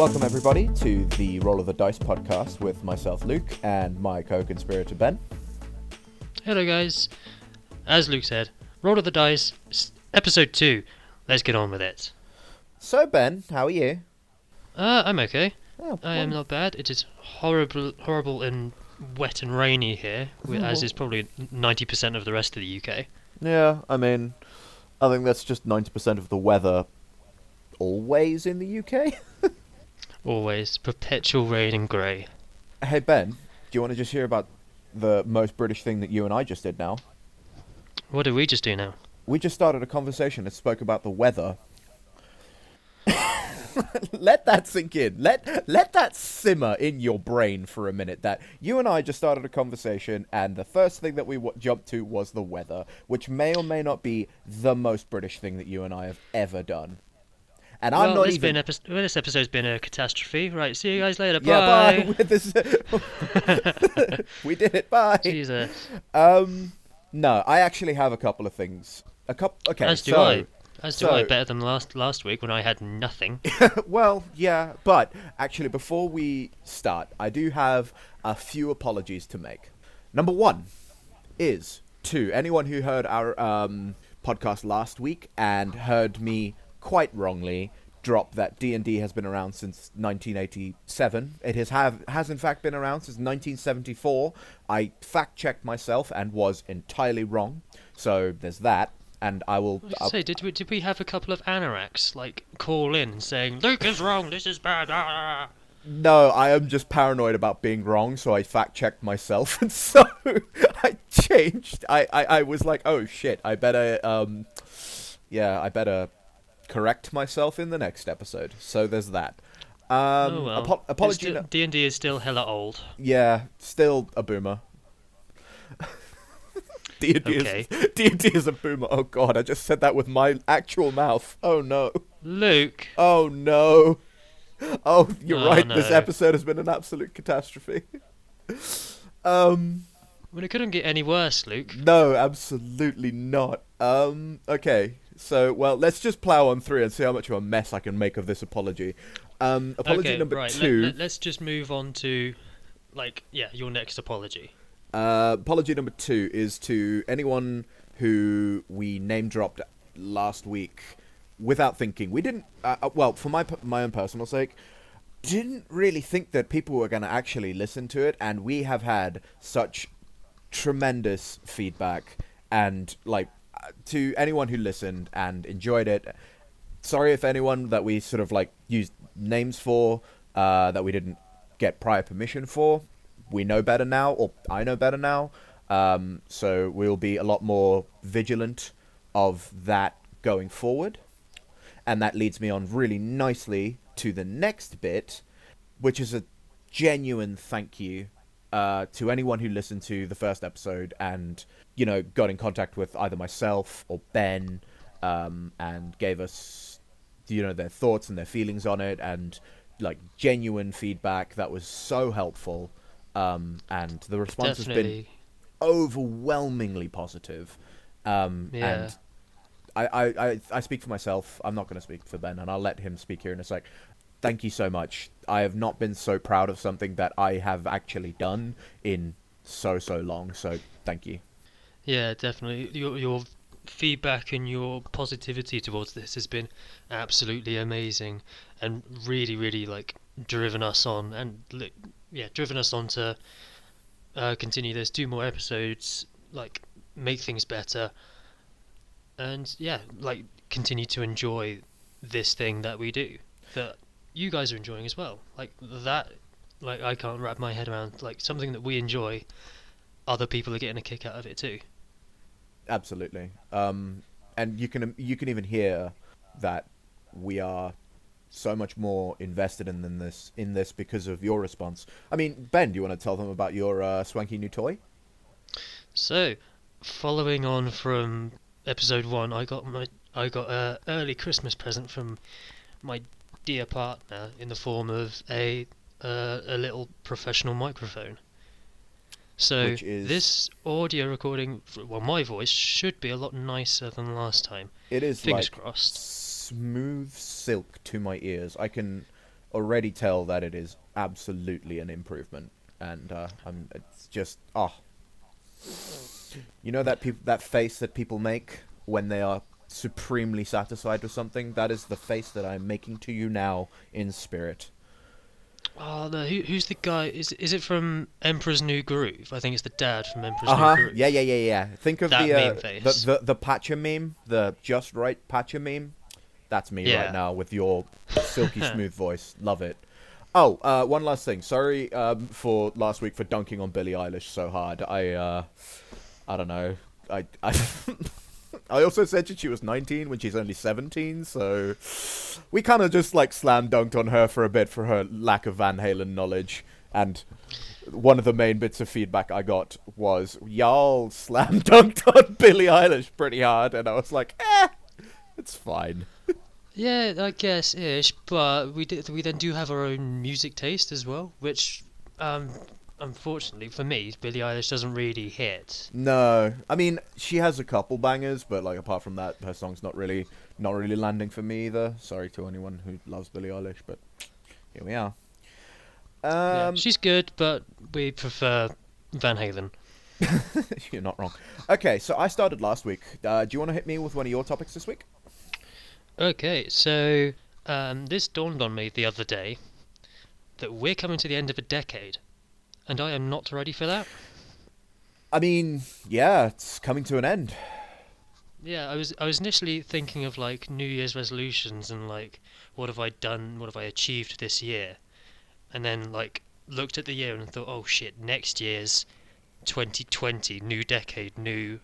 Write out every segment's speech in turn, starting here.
Welcome everybody to the Roll of the Dice podcast with myself, Luke, and my co-conspirator, Ben. Hello guys. As Luke said, Roll of the Dice, episode 2. Let's get on with it. So Ben, how are you? I'm okay. Oh, I am not bad. It is horrible and wet and rainy here, as is probably 90% of the rest of the UK. Yeah, I mean, I think that's just 90% of the weather always in the UK. Always. Perpetual rain and grey. Hey Ben, do you want to just hear about the most British thing that you and I just did now? What did we just do now? We just started a conversation that spoke about the weather. Let that sink in. Let that simmer in your brain for a minute. That you and I just started a conversation, and the first thing that we jumped to was the weather, which may or may not be the most British thing that you and I have ever done. And I'm not even. This episode's been a catastrophe. Right, see you guys later. Yeah, bye. We did it. Bye. Jesus. No, I actually have a couple of things. Okay. As do I. Better than last week when I had nothing. Well, yeah, but actually, before we start, I do have a few apologies to make. Number one is to anyone who heard our podcast last week and heard me quite wrongly drop that D&D has been around since 1987. It has in fact been around since 1974. I fact-checked myself and was entirely wrong. So there's that. And I will say, did we have a couple of anoraks call in saying Luke is wrong, this is bad? Ah. No, I am just paranoid about being wrong, so I fact-checked myself, and so I changed. I was like, oh shit, I better correct myself in the next episode. So there's that. Oh well. Apology. D&D is still hella old. Yeah, still a boomer. D&D is a boomer. Oh god, I just said that with my actual mouth. Oh no. Luke. Oh no. Oh, you're right. No. This episode has been an absolute catastrophe. Well, it couldn't get any worse, Luke. No, absolutely not. Okay. So, well, let's just plow on through and see how much of a mess I can make of this apology. Apology number 2. Let's just move on to, your next apology. Apology number 2 is to anyone who we name dropped last week without thinking. We didn't, for my own personal sake, didn't really think that people were going to actually listen to it, and we have had such tremendous feedback, and to anyone who listened and enjoyed it, sorry if anyone that we sort of used names for that we didn't get prior permission for. We know better now, or I know better now, so we'll be a lot more vigilant of that going forward. And that leads me on really nicely to the next bit, which is a genuine thank you to anyone who listened to the first episode and, got in contact with either myself or Ben and gave us, their thoughts and their feelings on it, and, genuine feedback that was so helpful. And the response Definitely. has been overwhelmingly positive. And I speak for myself. I'm not going to speak for Ben, and I'll let him speak here in a sec. Thank you so much. I have not been so proud of something that I have actually done in so long. So thank you. Yeah, definitely. Your feedback and your positivity towards this has been absolutely amazing, and really driven us on, and driven us on to continue this, do more episodes, make things better, and continue to enjoy this thing that we do, that you guys are enjoying as well. I can't wrap my head around something that we enjoy, other people are getting a kick out of it too. Absolutely. And you can even hear that we are so much more invested in this because of your response. I mean, Ben, do you want to tell them about your swanky new toy? So, following on from episode 1, I got a early Christmas present from my dear partner in the form of a little professional microphone. So this audio recording, my voice should be a lot nicer than last time. It is Fingers crossed. Smooth silk to my ears. I can already tell that it is absolutely an improvement, and it's just you know that face that people make when they are supremely satisfied with something. That is the face that I'm making to you now in spirit. Oh no, who's the guy? Is it from Emperor's New Groove? I think it's the dad from Emperor's Uh New huh. Groove. Yeah. Think of That the meme the face. the the Patcher meme, the just right Patcher meme. That's me right Yeah. now with your silky smooth voice. Love it. Oh, one last thing. Sorry for last week for dunking on Billie Eilish so hard. I don't know. I I also said that she was 19 when she's only 17, so we kind of just like slam dunked on her for a bit for her lack of Van Halen knowledge. And one of the main bits of feedback I got was, y'all slam dunked on Billie Eilish pretty hard, and I was like, it's fine. Yeah, I guess ish, but we then do have our own music taste as well, which um unfortunately for me, Billie Eilish doesn't really hit. No, I mean she has a couple bangers, but like apart from that, her song's not really landing for me either. Sorry to anyone who loves Billie Eilish, but here we are. Yeah, Um, she's good, but we prefer Van Halen. you're not wrong. Okay, so I started last week. Do you want to hit me with one of your topics this week? Okay, so this dawned on me the other day that we're coming to the end of a decade, and I am not ready for that. I mean, yeah, it's coming to an end. Yeah, I was initially thinking of like New Year's resolutions and like what have I done, what have I achieved this year, and then like looked at the year and thought, oh shit, next year's 2020, new decade, new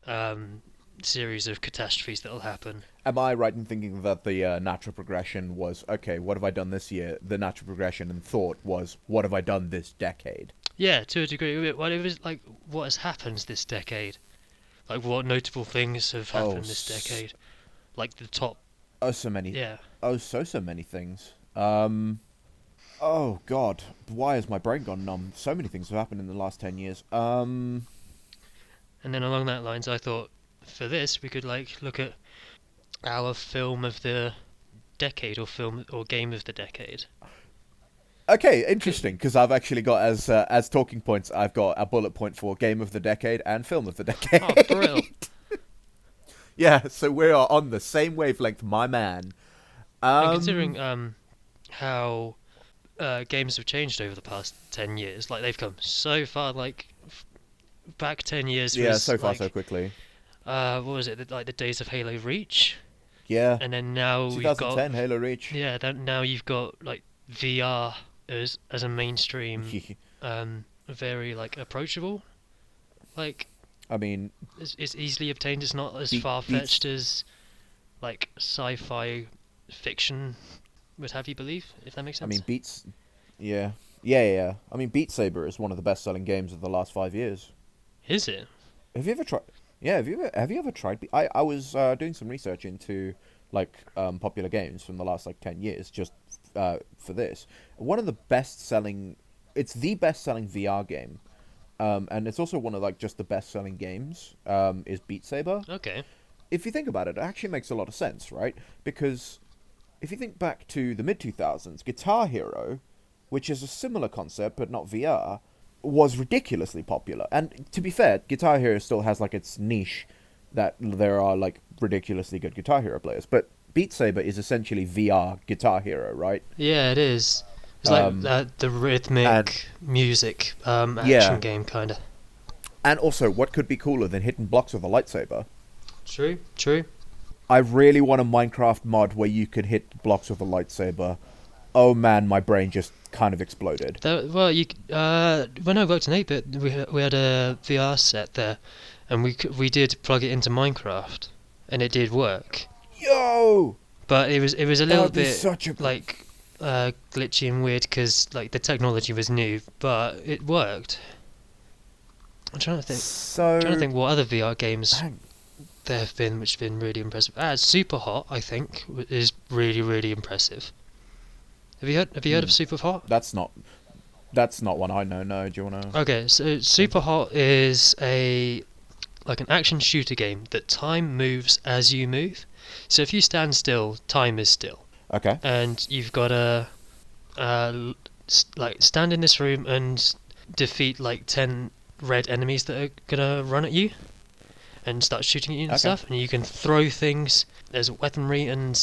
um, series of catastrophes that'll happen. Am I right in thinking that the natural progression was, okay, what have I done this year? The natural progression and thought was, what have I done this decade? Yeah, to a degree. Well, it was like what has happened this decade, like what notable things have Oh, happened this decade, like the top. oh, so many. Yeah, Oh, so many things. Oh God, why has my brain gone numb? So many things have happened in the last 10 years. and then along that lines, I thought for this we could like look at our film of the decade or film or game of the decade. Okay, interesting, because I've actually got as talking points, I've got a bullet point for game of the decade and film of the Oh, decade. brill! Yeah, so we are on the same wavelength, my man. And Um, considering how games have changed over the past 10 years, like they've come so far. Like back 10 years yeah, was so far so like quickly. what was it? Like the days of Halo Reach, Yeah, and then now we've got 2010 Halo Reach. yeah. Then now you've got like VR as a mainstream, very like approachable. Like I mean, it's easily obtained. It's not as Beats. far fetched as like sci-fi fiction would have you believe. If that makes I sense. mean, Beats. Yeah. I mean, Beat Saber is one of the best-selling games of the last 5 years. Is it? Have you ever tried? Yeah, have you ever tried? I was doing some research into like popular games from the last like 10 years, just for this. One of the best-selling, it's the best-selling VR game, and it's also one of like just the best-selling games. Is Beat Saber. Okay. If you think about it, it actually makes a lot of sense, right? Because if you think back to the mid-2000s, Guitar Hero, which is a similar concept but not VR, was ridiculously popular. And to be fair, Guitar Hero still has like its niche that there are like ridiculously good Guitar Hero players. But Beat Saber is essentially VR Guitar Hero, right? Yeah, it is. It's like Um, the and rhythmic music yeah, action game kind of. and also, what could be cooler than hitting blocks with a lightsaber? True, true. I really want a Minecraft mod where you could hit blocks with a lightsaber. Oh man, my brain just kind of exploded. Well, when I worked in 8-bit, we had a VR set there, and we did plug it into Minecraft, and it did work. Yo! But it was a That little would be bit such a... like glitchy and weird because like the technology was new, but it worked. I'm trying to think what other VR games Hang- there have been which have been really impressive. Super Hot, I think, is really really impressive. Have you heard of Super Hot? That's not one I know. No, do you wanna? Okay, so Super Hot is like an action shooter game that time moves as you move. So if you stand still, time is still. Okay. and you've got to like stand in this room and defeat like 10 red enemies that are gonna run at you and start shooting at you and Okay. stuff. And you can throw things. There's weaponry, and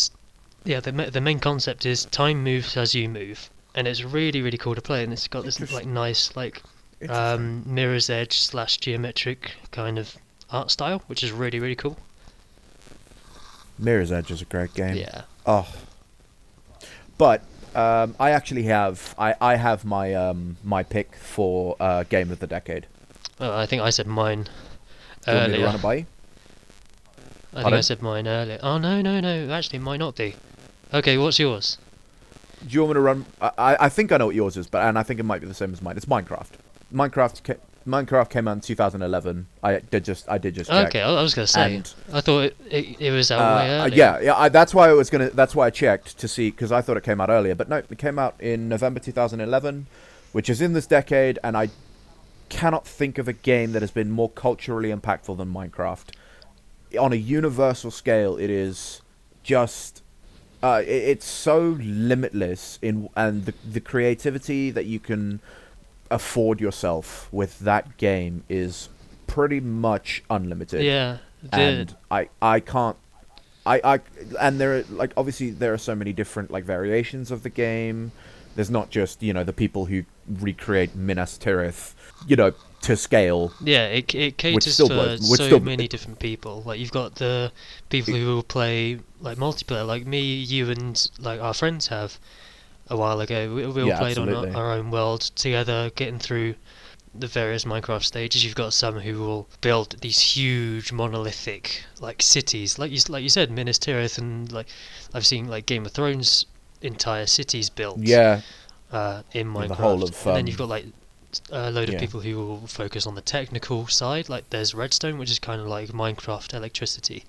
yeah, the main concept is time moves as you move, and it's really really cool to play. And it's got this like Interesting. nice like Interesting. mirror's edge slash geometric kind of art style, which is really really cool. Mirror's Edge is a great game. Yeah. Oh, but I actually have I have my my pick for game of the decade. Well, I think I said mine Do you want me to earlier. run it by you? I think I Pardon? said mine earlier. Oh no no no! Actually, it might not be. Okay, what's yours? Do you want me to run? I think I know what yours is, but and I think it might be the same as mine. It's Minecraft. Minecraft came out in 2011. I did just check. Okay, I was gonna say. And I thought it was out way earlier. yeah. That's why I was gonna. That's why I checked to see because I thought it came out earlier, but no, it came out in November 2011, which is in this decade, and I cannot think of a game that has been more culturally impactful than Minecraft. On a universal scale, it is just it's so limitless in and the creativity that you can afford yourself with that game is pretty much unlimited. Yeah, And I can't I and there are like obviously there are so many different like variations of the game. There's not just, the people who recreate Minas Tirith, to scale, yeah. It caters still for blows- which so still many different people. Like you've got the people who will play like multiplayer, like me, you, and like our friends have a while ago. We all yeah, played on absolutely. our own world together, getting through the various Minecraft stages. You've got some who will build these huge monolithic like cities, like you said, Minas Tirith, and like I've seen like Game of Thrones entire cities built Yeah, in the whole Minecraft. of And then you've got like a load of yeah. people who will focus on the technical side. Like there's redstone, which is kind of like Minecraft electricity,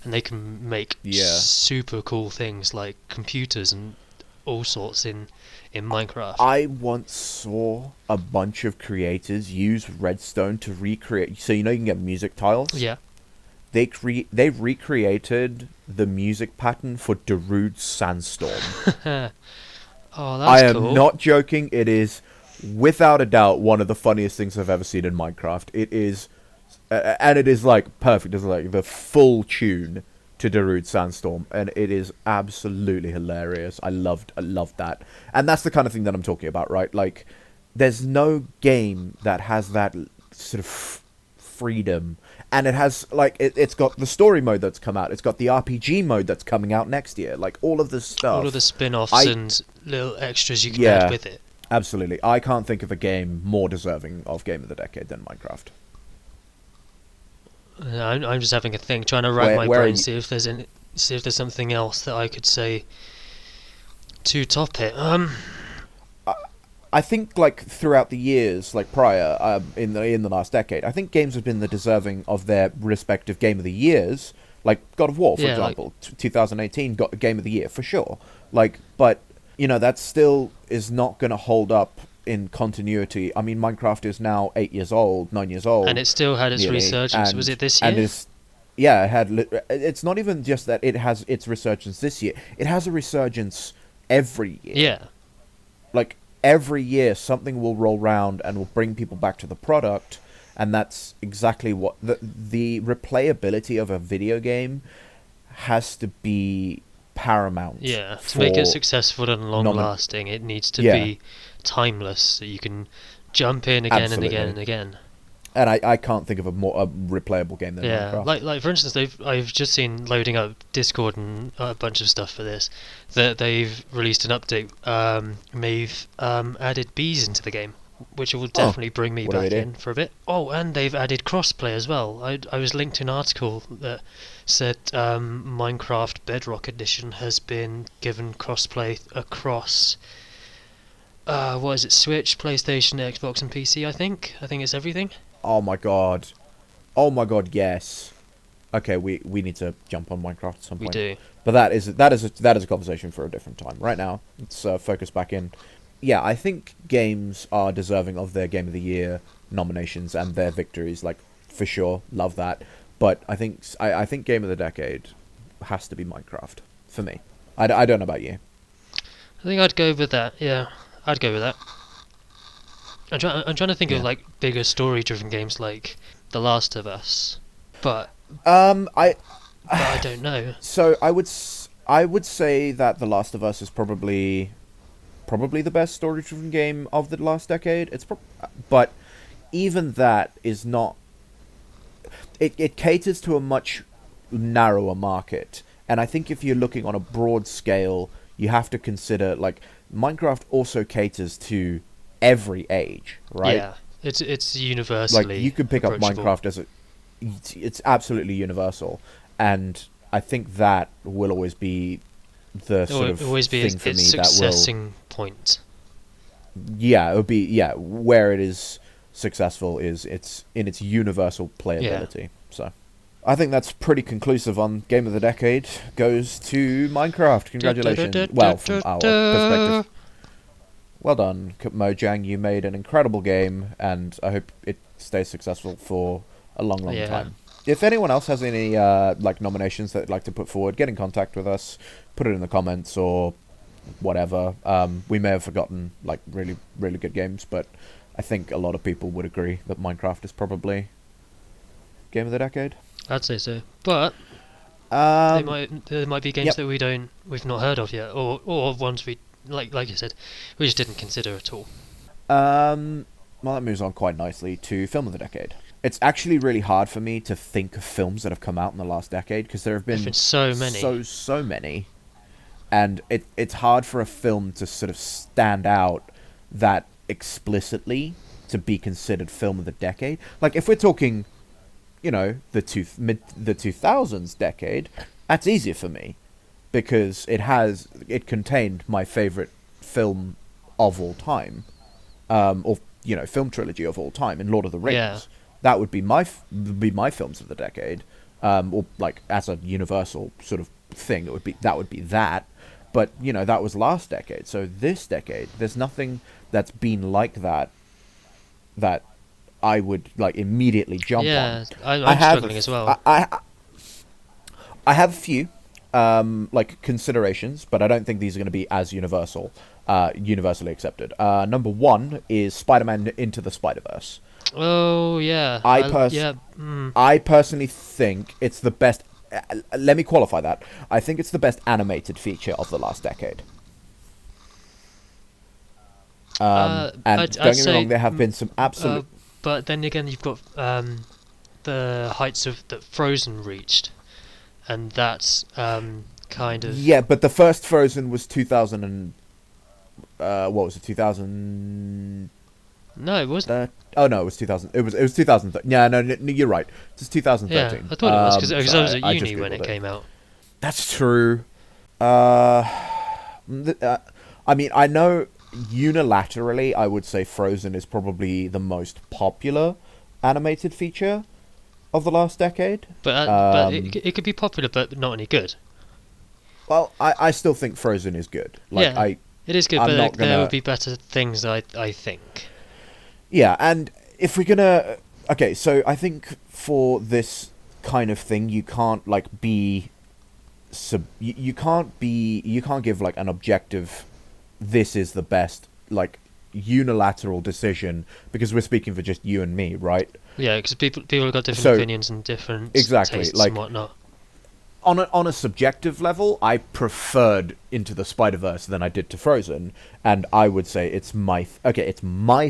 and they can make Yeah. super cool things like computers and all sorts in Minecraft. I once saw a bunch of creators use redstone to recreate. So you can get music tiles. Yeah. They recreated the music pattern for Darude's Sandstorm. Oh, I that's am cool. not joking. It is without a doubt one of the funniest things I've ever seen in Minecraft. It is, and it is like perfect. It's like the full tune to Darude Sandstorm, and it is absolutely hilarious. I loved that, and that's the kind of thing that I'm talking about, right? Like, there's no game that has that sort of freedom, and it has like it's got the story mode that's come out. It's got the RPG mode that's coming out next year. Like all of this stuff. All of the spin-offs I and little extras you can yeah. add with it. Absolutely. I can't think of a game more deserving of Game of the Decade than Minecraft. I'm just having a think, trying to rack my Where are brain, you? see if there's something else that I could say to top it. I think like throughout the years, like prior in the last decade, I think games have been the deserving of their respective Game of the Years. Like God of War, for Yeah, like- example, 2018 got a Game of the Year for sure. Like, but that still is not going to hold up in continuity. I mean, Minecraft is now 8 years old, 9 years old, And it still had its nearly, resurgence. Was it this And year? is yeah, it had. It's not even just that it has its resurgence this year. It has a resurgence every year. Yeah. Like every year, something will roll round and will bring people back to the product, and that's exactly what the replayability of a video game has to be paramount. Yeah. To make it for successful and long-lasting, it needs to Yeah. be timeless, so you can jump in again and again Absolutely. and again. And I can't think of a more replayable game than Yeah, Minecraft. like for instance, I've just seen loading up Discord and a bunch of stuff for this that they've released an update. They've added bees into the game, which will definitely bring me what do back they do? in for a bit. Oh, and they've added crossplay as well. I was linked to an article that said Minecraft Bedrock Edition has been given crossplay across. What is it? Switch, PlayStation, Xbox, and PC. I think it's everything. Oh my god, yes. Okay, we need to jump on Minecraft at some We point. do. But that is a conversation for a different time. Right now, let's focus back in. Yeah, I think games are deserving of their Game of the Year nominations and their victories. Like for sure, love that. But I think Game of the Decade has to be Minecraft for me. I don't know about you. I think I'd go with that. Yeah, I'd go with that. I'm trying to think of Yeah. like bigger story-driven games like The Last of Us, but I I don't know. so I would say that The Last of Us is probably the best story-driven game of the last decade. But even that is not. It caters to a much narrower market, and I think if you're looking on a broad scale, you have to consider like Minecraft also caters to every age, right? Yeah, it's Like universally you could pick up approachable. Minecraft as it's absolutely universal, and I think that will always be the sort of Always be thing for its me that will, successing point. yeah, it would be, yeah, where it is successful is it's in its universal Yeah. playability. So I think that's pretty conclusive on Game of the Decade goes to Minecraft. Congratulations. Well, from our perspective. Well done, Mojang. You made an incredible game, and I hope it stays successful for a long, long Yeah. time. If anyone else has any like nominations that they'd like to put forward, get in contact with us. Put it in the comments or whatever. We may have forgotten like really, really good games, but I think a lot of people would agree that Minecraft is probably Game of the Decade. I'd say so, but Um, there might be games yep. that we've not heard of yet, or ones we like you said we just didn't consider at all. Well, that moves on quite nicely to Film of the Decade. It's actually really hard for me to think of films that have come out in the last decade because there have There's been been so many. so many, and it's hard for a film to sort of stand out that explicitly to be considered film of the decade. Like if we're talking, you know, the 2000s decade, that's easier for me because it contained my favorite film of all time, or you know, film trilogy of all time in Lord of the Rings. Yeah. That would be my films of the decade, or like as a universal sort of thing. It would be that. But you know, that was last decade. So this decade, there's nothing that's been like that that I would like immediately jump Yeah, on. I'm struggling as well. I have a few like considerations, but I don't think these are going to be as universally accepted. Number one is Spider-Man Into the Spider-Verse. Oh yeah, yeah. I personally think it's the best. Let me qualify that. I think it's the best animated feature of the last decade. And I'd don't get me say, wrong, there have been some absolute. but then again, you've got the heights of that Frozen reached, and that's kind of Yeah, but the first Frozen was 2000 and what was it? 2000. no, it wasn't. Oh no, it was 2000. It was 2013. Yeah, no, you're right. It was 2013. Yeah, I thought it was because I was at I just uni when it Googled came out. That's true. I mean, I know unilaterally, I would say Frozen is probably the most popular animated feature of the last decade. But it could be popular, but not any good. Well, I still think Frozen is good. Like Yeah, it is good, I'm but not there gonna. would be better things. I think. Yeah, and if we're gonna, okay, so I think for this kind of thing, you can't like be you can't give like an objective. This is the best like unilateral decision because we're speaking for just you and me, right? Yeah, because people have got different So, opinions and different exactly, tastes like, and whatnot. On a subjective level, I preferred Into the Spider-Verse than I did to Frozen, and I would say it's my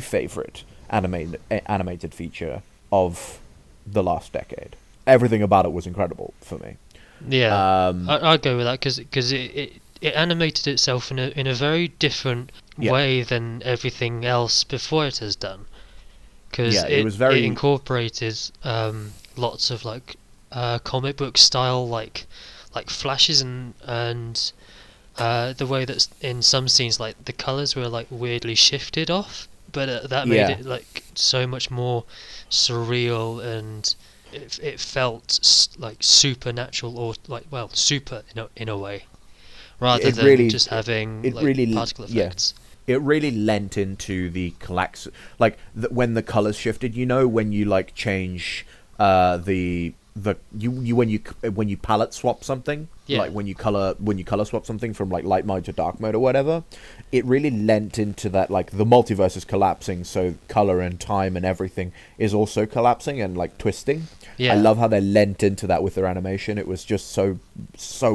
favorite animated feature of the last decade. Everything about it was incredible for me. Yeah, I'd go with that because it animated itself in a very different Yeah. way than everything else before it has done. Because Yeah, it was very- it incorporated lots of like comic book style like flashes and the way that in some scenes like the colors were like weirdly shifted off, but that made Yeah. it like so much more surreal, and it felt like supernatural, or like, well, super in a way, rather It than really- just having it like really- particle yeah. effects. It really lent into the when the colors shifted. You know, when you like change the you when you palette swap something, Yeah. like when you color swap something from like light mode to dark mode or whatever, it really lent into that, like the multiverse is collapsing, so color and time and everything is also collapsing and like twisting. Yeah. I love how they lent into that with their animation. It was just so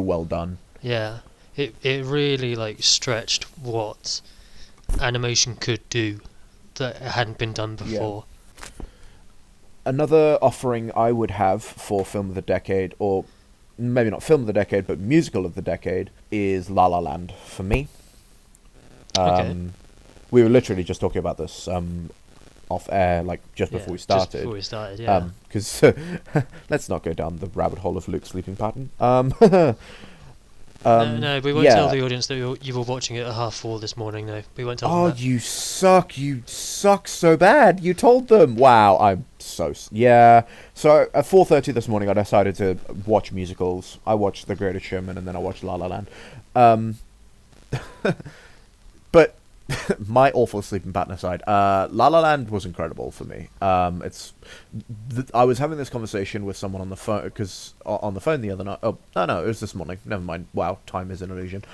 well done. Yeah. It really like stretched what animation could do that hadn't been done before. Another offering I would have for film of the decade, or maybe not film of the decade, but musical of the decade, is La La Land for me. Okay. We were literally just talking about this off air, like just before we started. Just before we started, yeah. Because let's not go down the rabbit hole of Luke's sleeping pattern. No, we won't tell the audience that you were watching it at 4:30 this morning. No, we won't tell them that. You suck! You suck so bad. You told them. Wow, I'm so yeah. So at 4:30 this morning, I decided to watch musicals. I watched The Greatest Showman, and then I watched La La Land. But my awful sleeping pattern aside, La La Land was incredible for me. I was having this conversation with someone on the phone, because on the phone the other night. Oh no, it was this morning. Never mind. Wow, time is an illusion.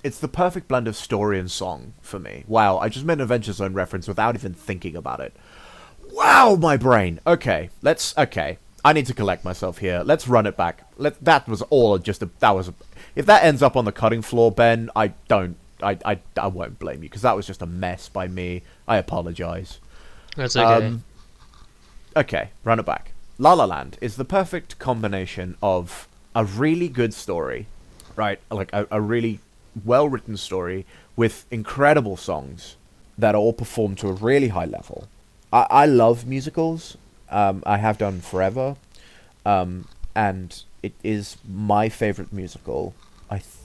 It's the perfect blend of story and song for me. Wow, I just made an Adventure Zone reference without even thinking about it. Wow, my brain. Okay. I need to collect myself here. Let's run it back. That was all just if that ends up on the cutting floor, Ben, I won't blame you, because that was just a mess by me. I apologize. That's okay. Okay, run it back. La La Land is the perfect combination of a really good story, right? Like a really well-written story with incredible songs that are all performed to a really high level. I love musicals. I have done forever. And it is my favorite musical.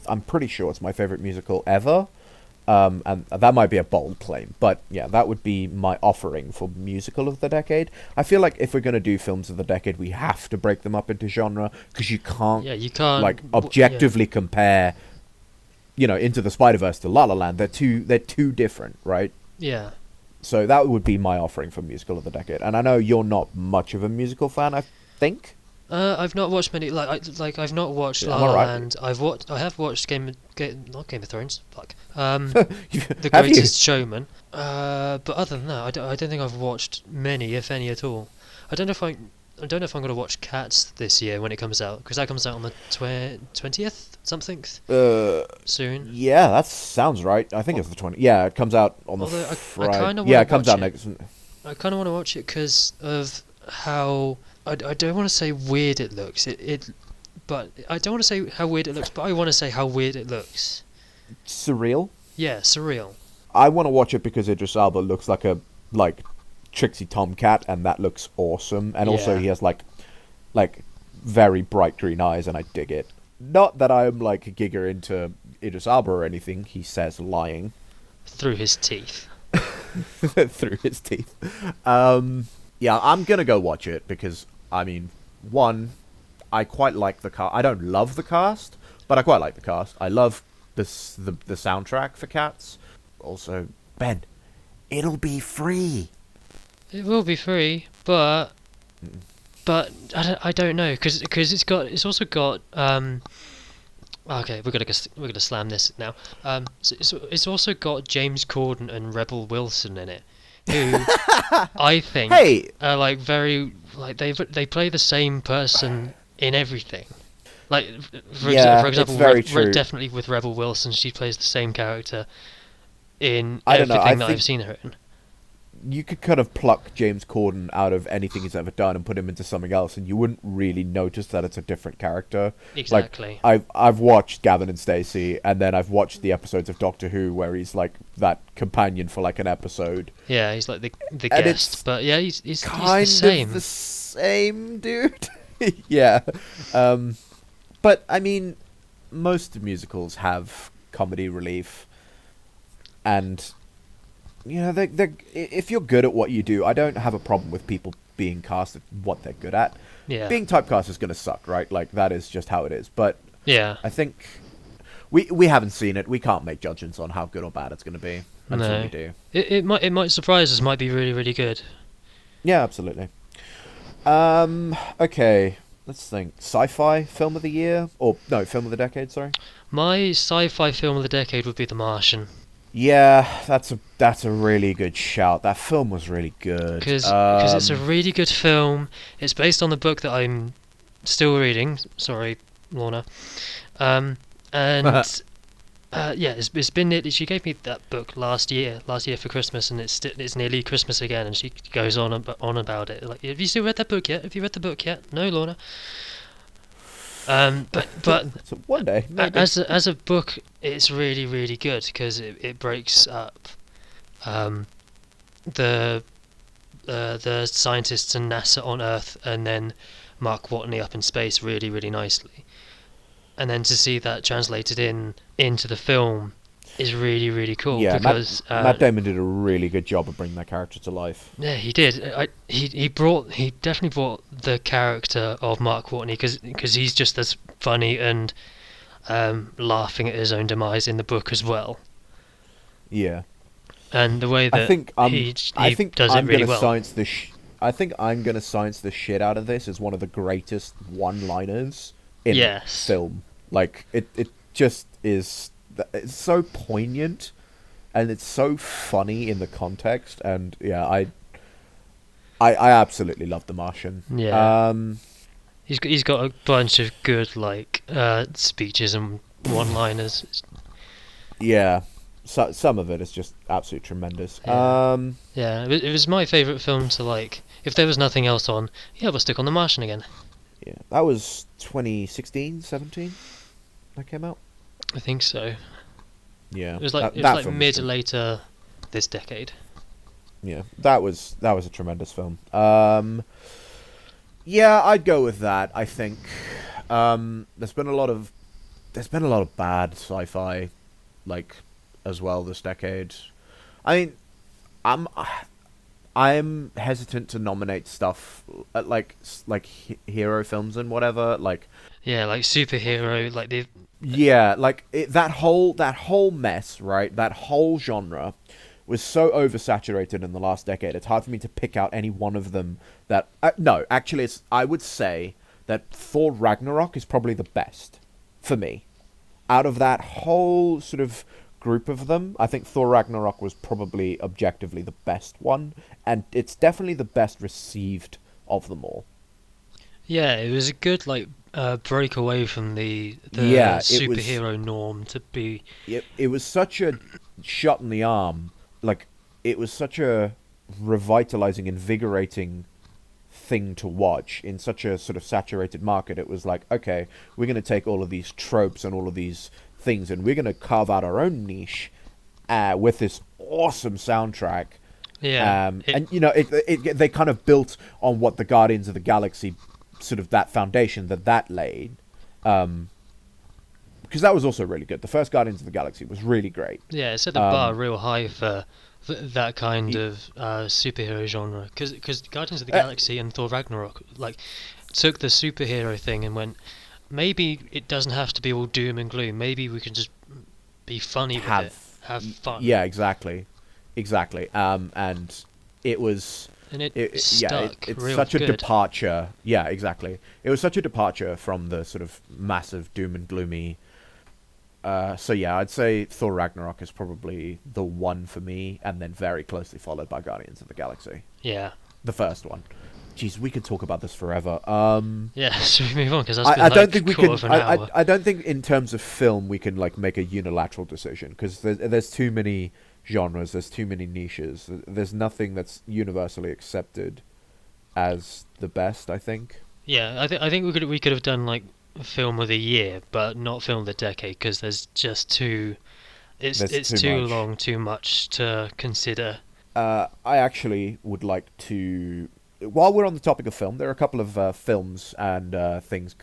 I'm pretty sure it's my favorite musical ever. And that might be a bold claim, but yeah, that would be my offering for musical of the decade. I feel like if we're going to do films of the decade, we have to break them up into genre, because you can't like objectively compare, Into the Spider-Verse to La La Land. They're too different, right? Yeah. So that would be my offering for musical of the decade. And I know you're not much of a musical fan, I think. I've not watched many. I've not watched La La Land. I have watched not Game of Thrones. Fuck. The Greatest Showman. But other than that, I don't think I've watched many, if any, at all. I don't know if I'm gonna watch Cats this year when it comes out, because that comes out on the 20th something. Soon. Yeah, that sounds right. I think it's the 20th. Yeah, it comes out on the Friday. Yeah, it comes out next. I kind of want to watch it because of how. I don't want to say weird it looks. But I don't want to say how weird it looks. But I want to say how weird it looks. Surreal. Yeah, surreal. I want to watch it because Idris Elba looks like a Trixie Tomcat, and that looks awesome. And also he has like very bright green eyes, and I dig it. Not that I'm like a gigger into Idris Elba or anything. He says lying through his teeth. Through his teeth. Yeah, I'm gonna go watch it because, I mean, one, I quite like the cast. I don't love the cast, but I quite like the cast. I love the soundtrack for Cats. Also, Ben, it'll be free. It will be free, but I don't know, because it's also got okay, we're gonna slam this now. So it's also got James Corden and Rebel Wilson in it, who I think are like very like they play the same person in everything. Like for example, definitely with Rebel Wilson, she plays the same character in everything that I've seen her in. You could kind of pluck James Corden out of anything he's ever done and put him into something else, and you wouldn't really notice that it's a different character. Exactly. Like, I've watched Gavin and Stacey, and then I've watched the episodes of Doctor Who where he's like that companion for like an episode. Yeah, he's like the guest, but yeah, he's the same. The same dude. Yeah. But I mean, most musicals have comedy relief, and they're if you're good at what you do, I don't have a problem with people being cast at what they're good at. Yeah. Being typecast is going to suck, right? Like, that is just how it is. But yeah, I think we haven't seen it. We can't make judgments on how good or bad it's going to be until we do. It might surprise us. Might be really, really good. Yeah, absolutely. Okay. Let's think. Sci-fi film of the year, or no, film of the decade. Sorry. My sci-fi film of the decade would be The Martian, Yeah, that's a really good shout. That film was really good. because it's a really good film. It's based on the book that I'm still reading. Sorry, Lorna. Um, and yeah, it's been nearly. She gave me that book last year for Christmas, and it's nearly Christmas again. And she goes on about it. Like, have you still read that book yet? Have you read the book yet? No, Lorna. But So one day, maybe. as a book, it's really really good because it breaks up um, the the scientists and NASA on Earth, and then Mark Watney up in space really really nicely. And then to see that translated into the film is really really cool Yeah, because Matt Damon did a really good job of bringing that character to life. yeah, he did. He definitely brought the character of Mark Watney because he's just as funny and laughing at his own demise in the book as well. Yeah, And the way that I think does I'm it really gonna well. science the. I think I'm gonna science the shit out of this as one of the greatest one-liners in Yes. film. Like it just is. It's so poignant, and it's so funny in the context. And yeah, I absolutely love The Martian. Yeah. He's got a bunch of good like speeches and one-liners. Yeah. So, some of it is just absolutely tremendous. Yeah. Yeah, it was my favourite film to like. If there was nothing else on, yeah, we'll stick on The Martian again. Yeah, that was 2016, 17. That came out. I think so. Yeah, It was like that mid film to was good. later this decade. Yeah, that was a tremendous film. Yeah, I'd go with that. I think there's been a lot of bad sci-fi, like as well this decade. I mean, I'm I'm hesitant to nominate stuff hero films and whatever. Like, Yeah, like superhero, like the yeah, like that whole mess, right? That whole genre was so oversaturated in the last decade. It's hard for me to pick out any one of them that. No, actually, I would say that Thor Ragnarok is probably the best for me out of that whole sort of group of them. I think Thor Ragnarok was probably objectively the best one, and it's definitely the best received of them all. yeah, it was a good like break away from the Yeah, superhero norm to be. it was such a shot in the arm. Like, it was such a revitalizing, invigorating thing to watch in such a sort of saturated market. It was like, okay, we're going to take all of these tropes and all of these things, and we're going to carve out our own niche with this awesome soundtrack. Yeah, And you know, they kind of built on what the Guardians of the Galaxy, sort of that foundation that laid. Because that was also really good. The first Guardians of the Galaxy was really great. yeah, it set the bar real high for that kind of superhero genre. Because Guardians of the Uh, Galaxy and Thor Ragnarok like took the superhero thing and went, maybe it doesn't have to be all doom and gloom. Maybe we can just be funny with it, have fun. Yeah, exactly. And it was. And it Yeah, stuck it's real such a good. departure. Yeah, exactly. It was such a departure from the sort of massive doom and gloomy. So yeah, I'd say Thor Ragnarok is probably the one for me, and then very closely followed by Guardians of the Galaxy, Yeah. the first one. Jeez, we could talk about this forever. Yeah, should we move on? Because that's been I like don't think we can. quarter of an hour. I don't think in terms of film we can like make a unilateral decision because there's too many genres, there's too many niches. There's nothing that's universally accepted as the best. I think. Yeah, I think we could have done like film of the year, but not film of the decade because there's just too. There's It's too too much. long, too much to consider. I actually would like to. While we're on the topic of film, there are a couple of films and things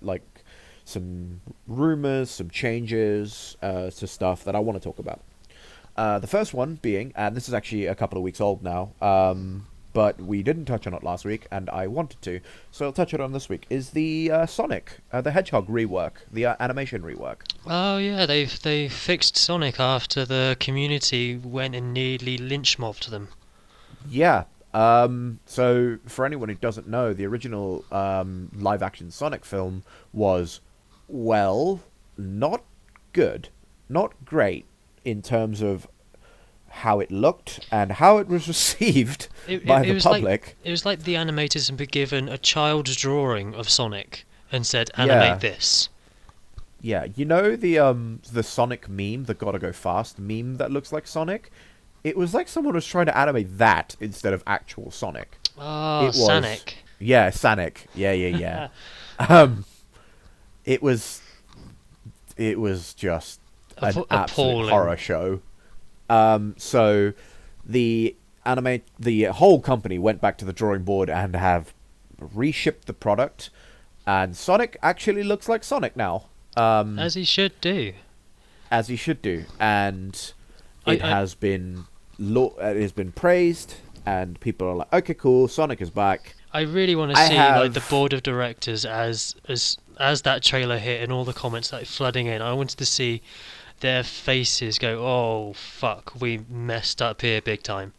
like some rumors, some changes to stuff that I want to talk about. The first one being, and this is actually a couple of weeks old now, but we didn't touch on it last week, and I wanted to, so I'll touch it on this week, is the Sonic the Hedgehog rework, the animation rework. Oh yeah, they fixed Sonic after the community went and nearly lynch mobbed them. Yeah, So for anyone who doesn't know, the original live-action Sonic film was, well, not good, not great in terms of how it looked and how it was received by the public. It was like the animators had been given a child's drawing of Sonic and said, Yeah. animate this. Yeah, you know the Sonic meme, the gotta go fast meme that looks like Sonic? It was like someone was trying to animate that instead of actual Sonic. Oh, It was Sonic. Yeah, Sonic. Yeah. um it was just an absolute Appalling. horror show. So the whole company went back to the drawing board and have reshipped the product, and Sonic actually looks like Sonic now. As he should do. As he should do, and I- it I- has been it has been praised, and people are like, okay, cool, Sonic is back. I really want to I see have- like the board of directors as that trailer hit and all the comments like flooding in. I wanted to see their faces go, "Oh fuck, we messed up here big time."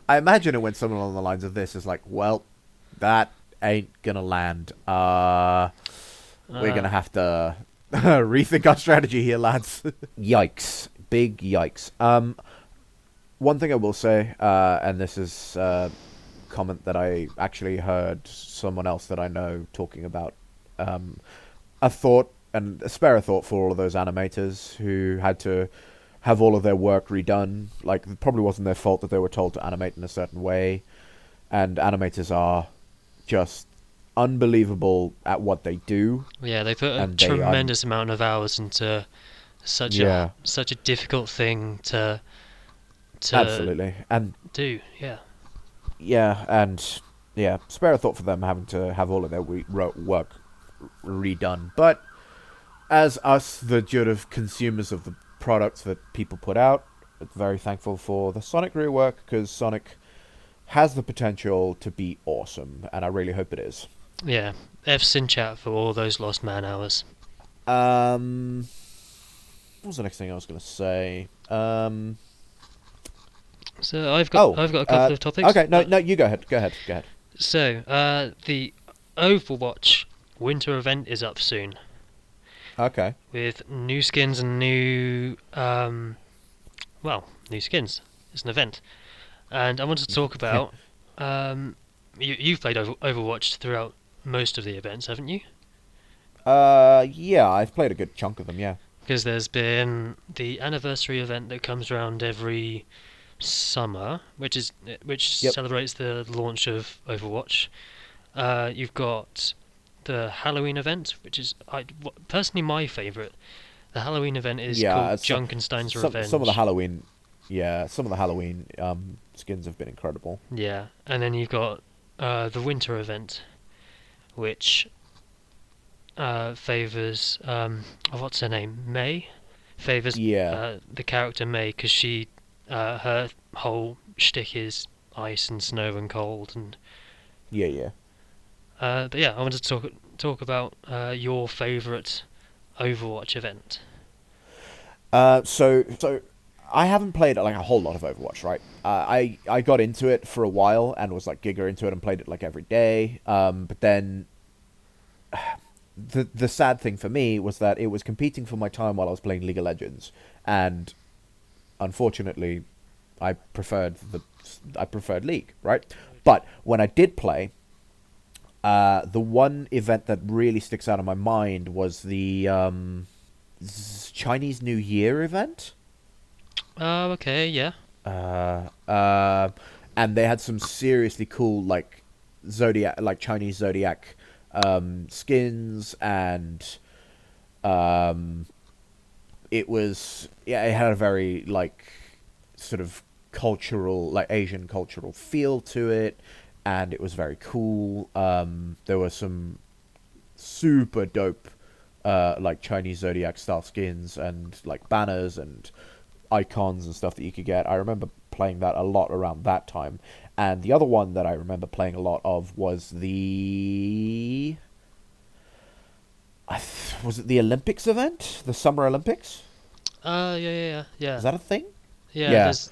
I imagine it when someone along the lines of this is like, well, that ain't gonna land. We're gonna have to rethink our strategy here, lads. Yikes. Big yikes. One thing I will say, and this is a comment that I actually heard someone else that I know talking about, a thought, and spare a thought for all of those animators who had to have all of their work redone. Like, it probably wasn't their fault that they were told to animate in a certain way, and animators are just unbelievable at what they do. Yeah, they put a And they, tremendous amount of hours into such Yeah. a difficult thing to Absolutely. And do. Yeah. spare a thought for them having to have all of their work redone. But as us, the sort of consumers of the products that people put out, very thankful for the Sonic rework, because Sonic has the potential to be awesome, and I really hope it is. Yeah. F's in chat for all those lost man hours. What was the next thing I was going to say? So I've got a couple of topics. Okay, no, you go ahead. Go ahead. So, the Overwatch winter event is up soon Okay. with new skins and new skins. It's an event, and I wanted to talk about you've played Overwatch throughout most of the events, haven't you? Yeah, I've played a good chunk of them, yeah. Because there's been the anniversary event that comes around every summer, which Yep. celebrates the launch of Overwatch. You've got the Halloween event, which is personally my favourite. The Halloween event is called Junkenstein's Revenge. Some of the Halloween skins have been incredible. Yeah, and then you've got the winter event, which favours what's her name, May, favours the character May, because she her whole shtick is ice and snow and cold, and Yeah. but yeah, I wanted to talk about your favourite Overwatch event. So I haven't played like a whole lot of Overwatch, right? I got into it for a while and was like giga into it and played it like every day. But then the sad thing for me was that it was competing for my time while I was playing League of Legends, and unfortunately, I preferred League, right? But when I did play, the one event that really sticks out in my mind was the Chinese New Year event. Oh, okay, yeah. And they had some seriously cool like Chinese zodiac skins, and it had a very like sort of cultural, like Asian cultural feel to it, and it was very cool. There were some super dope like Chinese zodiac style skins and like banners and icons and stuff that you could get. I remember playing that a lot around that time. And the other one that I remember playing a lot of was was it the Olympics event? The Summer Olympics? Yeah. Is that a thing? Yeah, Yeah, there's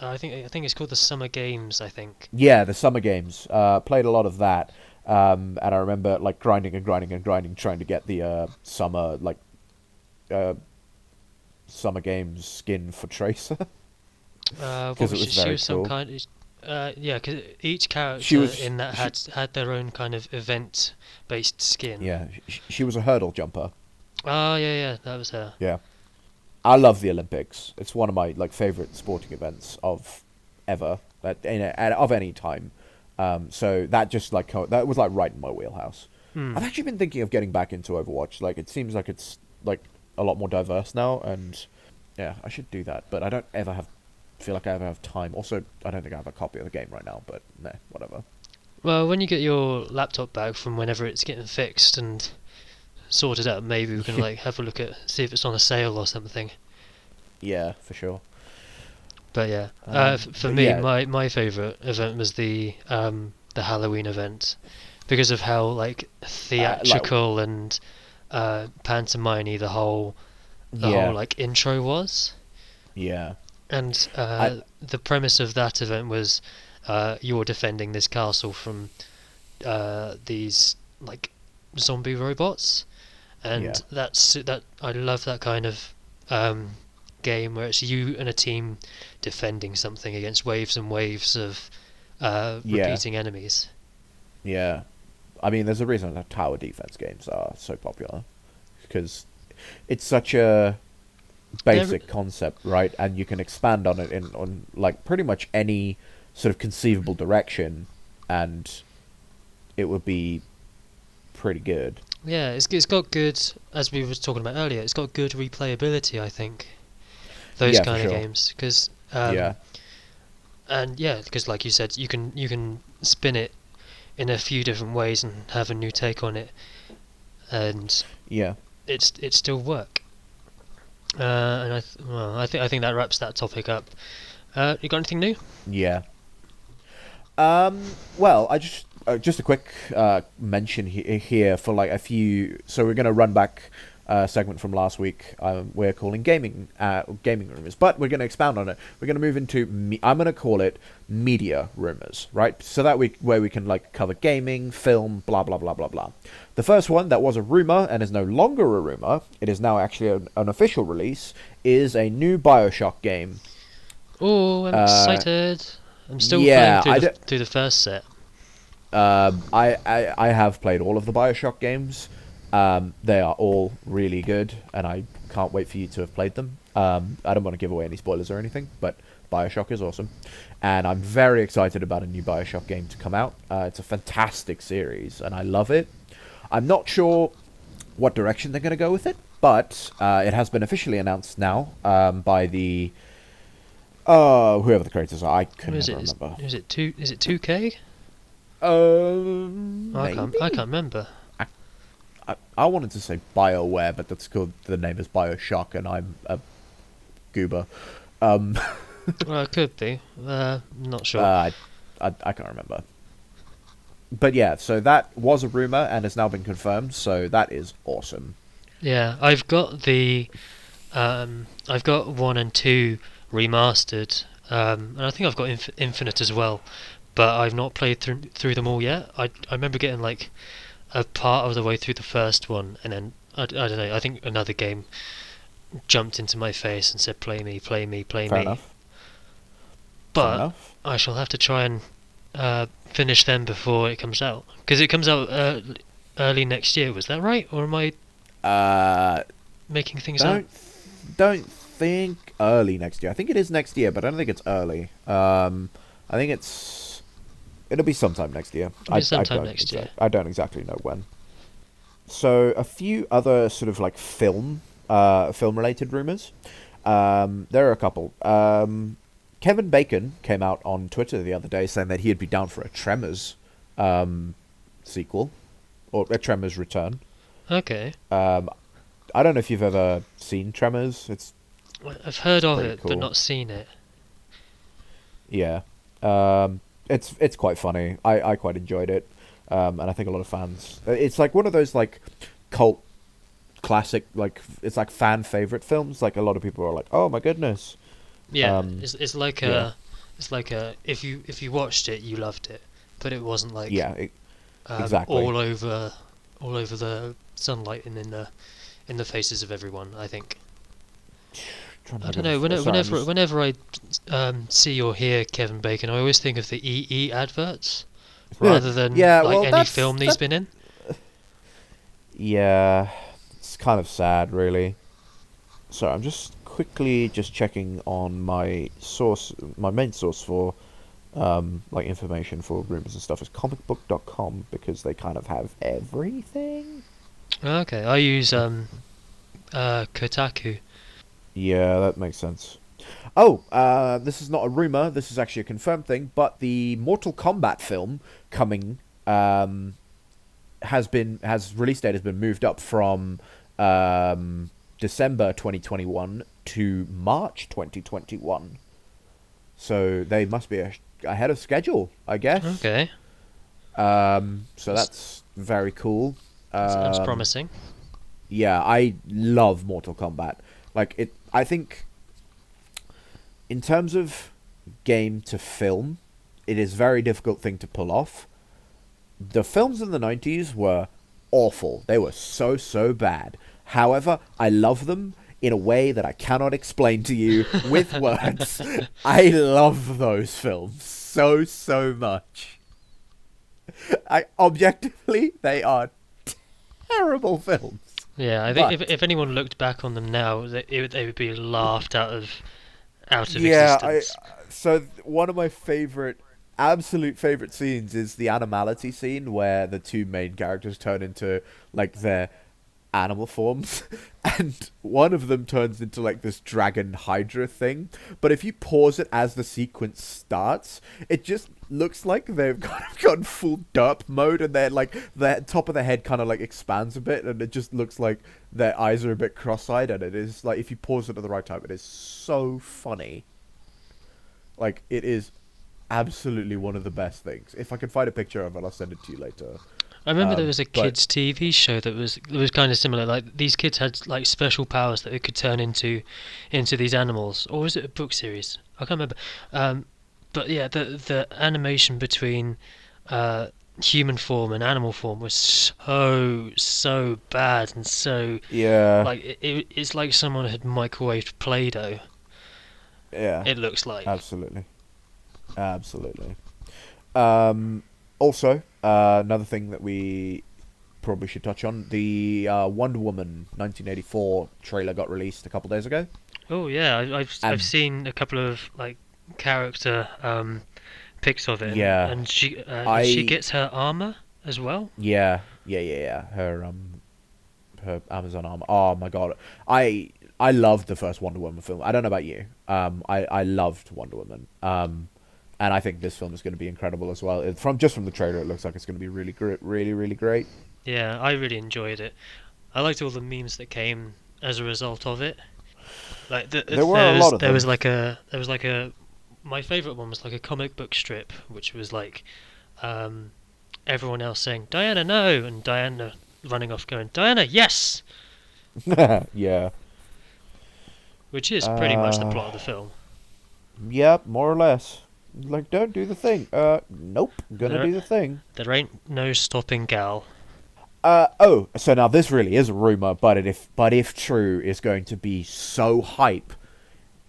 I think it's called the Summer Games, I think. yeah, the summer games. Played a lot of that. And I remember like grinding and grinding and grinding, trying to get the uh, summer games skin for Tracer What because it was was she? She very was some cool. kind of yeah, because each She character was in that she, had their own kind of event-based skin. yeah, she was a hurdle jumper. Oh yeah, yeah, that was her. Yeah, I love the Olympics. It's one of my like favorite sporting events of ever of any time. So that just like that was like right in my wheelhouse. Hmm. I've actually been thinking of getting back into Overwatch. Like it seems like it's like a lot more diverse now, and yeah, I should do that. But I don't ever have feel like I ever have time. Also, I don't think I have a copy of the game right now. But nah, whatever. Well, when you get your laptop back from whenever it's getting fixed and sorted out, maybe we can like have a look at see if it's on a sale or something. Yeah, for sure. But yeah, for But me, yeah, my favorite event was the Halloween event because of how like like theatrical and pantomime the whole yeah, like intro was. yeah. And I the premise of that event was you're defending this castle from these like zombie robots, yeah, and that I love that kind of um, game where it's you and a team defending something against waves and waves of yeah, repeating enemies. yeah. I mean, there's a reason that tower defense games are so popular because it's such a They're, basic concept, right? And you can expand on it in on like pretty much any sort of conceivable direction, and it would be pretty good. yeah, it's got good, as we were talking about earlier. It's got good replayability, I think. Those Yeah, for kind of sure. games, because Yeah, and yeah, because like you said, you can spin it in a few different ways and have a new take on it, and yeah, it still work. And I think that wraps that topic up. You got anything new? yeah. Well, I just a quick mention here for like a few. So we're gonna run back a segment from last week. We're calling gaming rumors, but we're gonna expound on it. We're gonna move into I'm gonna call it media rumors, right? So that where we can like cover gaming, film, blah blah blah blah blah. The first one that was a rumor and is no longer a rumor. It is now actually an official release. Is a new BioShock game. Oh, I'm Uh, excited. I'm still playing yeah, through the first set. I have played all of the BioShock games. They are all really good, and I can't wait for you to have played them. I don't want to give away any spoilers or anything, but BioShock is awesome, and I'm very excited about a new BioShock game to come out. It's a fantastic series, and I love it. I'm not sure what direction they're going to go with it, but it has been officially announced now by the whoever the creators are. I What can is never it? remember. Is it 2K? I can't. Maybe. I can't remember. I wanted to say BioWare, but that's called the name is BioShock, and I'm a goober. Um, Well, it could be. Not sure. I can't remember. But yeah, so that was a rumor and has now been confirmed. So that is awesome. Yeah, I've got 1 and 2 remastered, and I think I've got Infinite as well, but I've not played through them all yet. I remember getting like a part of the way through the first one, and then I don't know. I think another game jumped into my face and said, "Play me, play me, play Fair me." enough. Fair But enough. I shall have to try and finish them before it comes out, because it comes out early next year. Was that right, or am I Uh, making things up? don't think early next year. I think it is next year, but I don't think it's early. I think it'll be sometime next year. Maybe sometime next year. I don't exactly know when. So a few other sort of like film related rumors. There are a couple. Kevin Bacon came out on Twitter the other day saying that he'd be down for a Tremors sequel or a Tremors return. Okay. I don't know if you've ever seen Tremors. It's I've heard of pretty it, cool. but not seen it. Yeah. It's quite funny. I quite enjoyed it. And I think a lot of fans. It's like one of those like cult classic, like it's like fan favorite films. Like a lot of people are like, oh my goodness, Yeah, Um, it's like yeah, a if you watched it, you loved it, but it wasn't like yeah, exactly. all over the sunlight and in the faces of everyone. I think. Trying to I think don't know. of. Sorry, I'm just. Whenever I see or hear Kevin Bacon, I always think of the EE adverts rather than Yeah, like well, any film he's that. been in. Yeah, it's kind of sad, really. So I'm just quickly just checking on my source, my main source for like information for rumors and stuff is comicbook.com because they kind of have everything. Okay, I use Kotaku. Yeah, that makes sense. Oh, this is not a rumor. This is actually a confirmed thing. But the Mortal Kombat film coming has release date has been moved up from December 2021 to March 2021. So they must be ahead of schedule, I guess. Okay, So that's, that's very cool. that sounds Um, promising. yeah, I love Mortal Kombat. Like it, I think in terms of game to film, it is a very difficult thing to pull off. The films in the 90s were awful. They were so bad. However, I love them in a way that I cannot explain to you with words. I love those films so much. I objectively they are terrible films. Yeah, I think But if anyone looked back on them now, they would be laughed out of yeah, I existence. so one of my absolute favorite scenes is the animality scene where the two main characters turn into like their animal forms and one of them turns into like this dragon hydra thing, but if you pause it as the sequence starts, it just looks like they've kind of gone full derp mode and they're like the top of their head kind of like expands a bit and it just looks like their eyes are a bit cross-eyed, and it is like if you pause it at the right time, it is so funny. Like it is absolutely one of the best things. If I can find a picture of it, I'll send it to you later. I remember there was a But kids' TV show that was kind of similar. Like these kids had like special powers that they could turn into these animals, or was it a book series? I can't remember. But yeah, the animation between uh, human form and animal form was so bad and so yeah, like it's like someone had microwaved Play-Doh. yeah, It looks like. absolutely, absolutely. Also, another thing that we probably should touch on: the Wonder Woman 1984 trailer got released a couple days ago, Oh yeah, I've and seen a couple of like character pics of it, yeah, and she I gets her armor as well. yeah. Her Amazon armor. Oh my god, I loved the first Wonder Woman film. I don't know about you. I loved Wonder Woman. And I think this film is going to be incredible as well. From the trailer, it looks like it's going to be really great, really great. Yeah, I really enjoyed it. I liked all the memes that came as a result of it. Like There were a lot of there was them. like a there was like a my favorite one was like a comic book strip, which was like um, everyone else saying Diana no and Diana running off going Diana yes, Yeah. which is pretty much the Uh, plot of the film. yep, more or less. Like, don't do the thing. Nope, gonna There do the thing. there ain't no stopping Gal. Oh, so now this really is a rumor, but if true, is going to be so hype.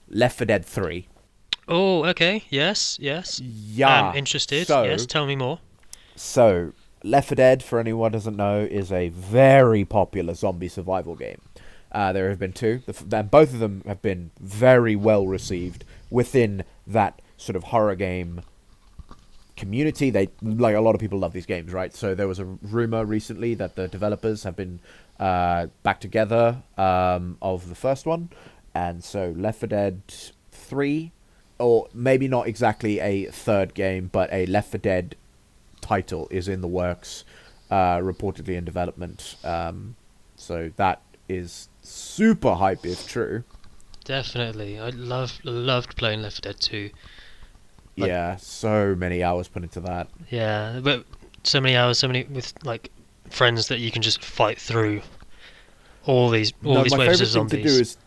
Left 4 Dead 3. Oh, okay. Yes, yes. I'm Yeah. interested. Yes, So, tell me more. so Left 4 Dead, for anyone who doesn't know, is a very popular zombie survival game. There have been two, and both of them have been very well received within that sort of horror game community. They like a lot of people love these games, right? So there was a rumor recently that the developers have been back together of the first one, and so Left 4 Dead 3, or maybe not exactly a third game, but a Left 4 Dead title is in the works, reportedly in development. So that is super hype if true. Definitely. I loved playing Left 4 Dead 2. Like, Yeah, so many hours put into that. yeah, but so many hours, so many with like friends that you can just fight through all No, these my waves of favorite thing to do zombies. is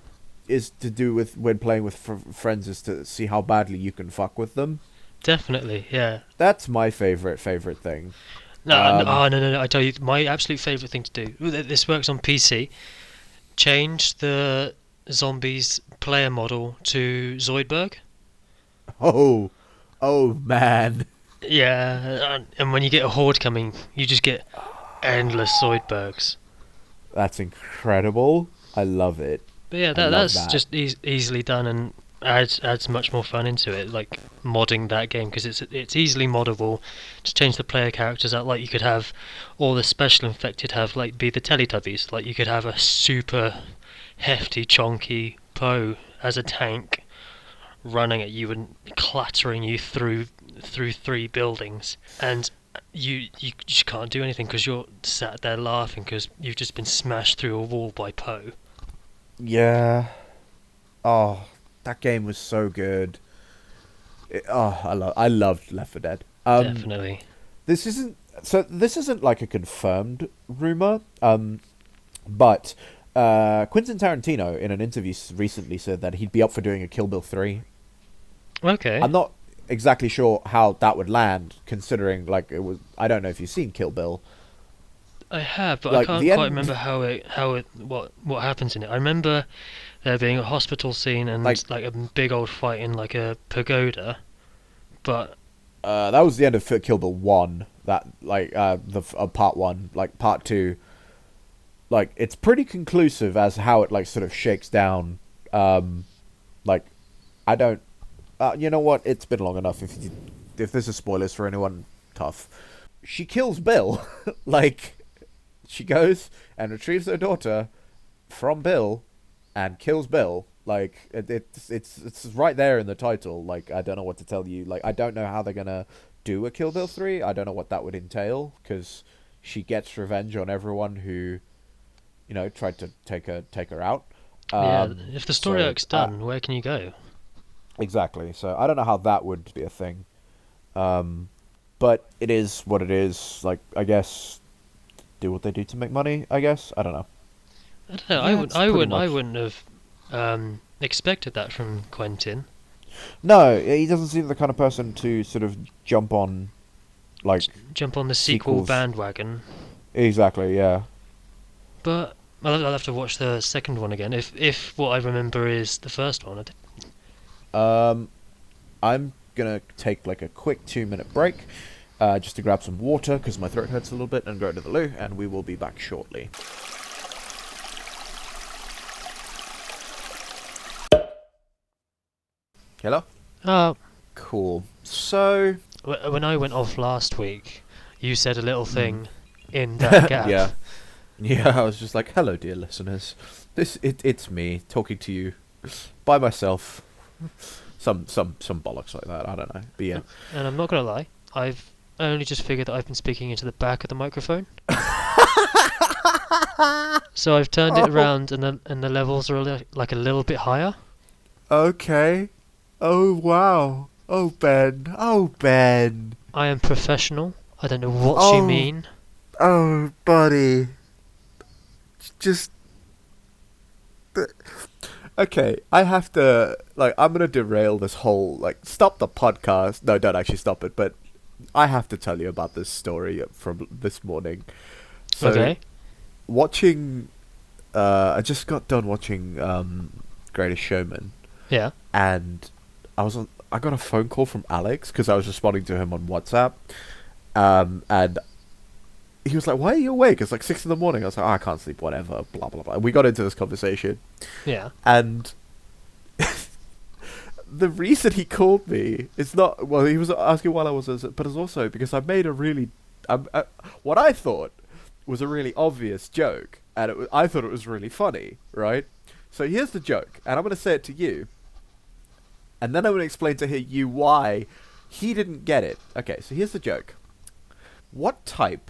is to do with when playing with friends is to see how badly you can fuck with them. Definitely, yeah. That's my favorite thing. No, no, oh, no. I tell you, my absolute favourite thing to do. This works on PC. Change the zombies player model to Zoidberg. Oh, oh man. Yeah, and when you get a horde coming, you just get endless Zoidbergs. That's incredible. I love it. But yeah, that's just easily done and adds much more fun into it. Like modding that game because it's easily moddable. Just change the player characters out. Like you could have all the special infected have like be the Teletubbies. Like you could have a super hefty, chonky Poe as a tank running at you and clattering you through 3 buildings, and you just can't do anything because you're sat there laughing because you've just been smashed through a wall by Poe. Yeah. Oh, that game was so good. I loved Left 4 Dead. Definitely. This isn't like a confirmed rumor. But Quentin Tarantino in an interview recently said that he'd be up for doing a Kill Bill 3. Okay. I'm not exactly sure how that would land, considering like it was. I don't know if you've seen Kill Bill. I have, but Like, I can't quite remember what happens in it. I remember there being a hospital scene and like a big old fight in like a pagoda, but that was the end of Kill Bill 1. That part 1, like part 2. Like it's pretty conclusive as how it like sort of shakes down. Like I don't. You know what? It's been long enough. If this is spoilers for anyone, tough. She kills Bill. Like she goes and retrieves her daughter from Bill and kills Bill. Like it's right there in the title. Like I don't know what to tell you. Like I don't know how they're gonna do a Kill Bill 3. I don't know what that would entail because she gets revenge on everyone who, you know, tried to take her out. Yeah, if the story arc's done, where can you go? Exactly. So I don't know how that would be a thing. But it is what it is. Like I guess do what they do to make money. I guess I don't know. I don't know. Yeah, I wouldn't have expected that from Quentin. No, he doesn't seem the kind of person to sort of jump on the sequel sequels. bandwagon. Exactly. Yeah. But I'll have to watch the second one again. If what I remember is the first one. I'm gonna take like a quick 2-minute break, just to grab some water because my throat hurts a little bit, and go to the loo, and we will be back shortly. Hello? Oh. Cool. So When I went off last week, you said a little thing in that gap. Yeah. Yeah, I was just like, hello dear listeners. It's me talking to you by myself. Some bollocks like that, I don't know. But yeah. And I'm not gonna lie, I've only just figured that I've been speaking into the back of the microphone. So I've turned it around and the levels are like a little bit higher. Okay. Oh wow. Oh Ben. Oh Ben. I am professional. I don't know what you mean. Oh buddy. Just okay, I have to, like, I'm gonna derail this whole, like, stop the podcast. No, don't actually stop it, but I have to tell you about this story from this morning. So, Okay. I just got done watching Greatest Showman. Yeah. And I got a phone call from Alex because I was responding to him on WhatsApp. And he was like, why are you awake? It's like 6 in the morning. I was like, I can't sleep, whatever, blah, blah, blah. We got into this conversation. Yeah. And the reason he called me is not, well, he was asking while I was, but it's also because I made a really, what I thought was a really obvious joke. And I thought it was really funny, right? So here's the joke, and I'm going to say it to you. And then I'm going to explain to you why he didn't get it. Okay, so here's the joke. What type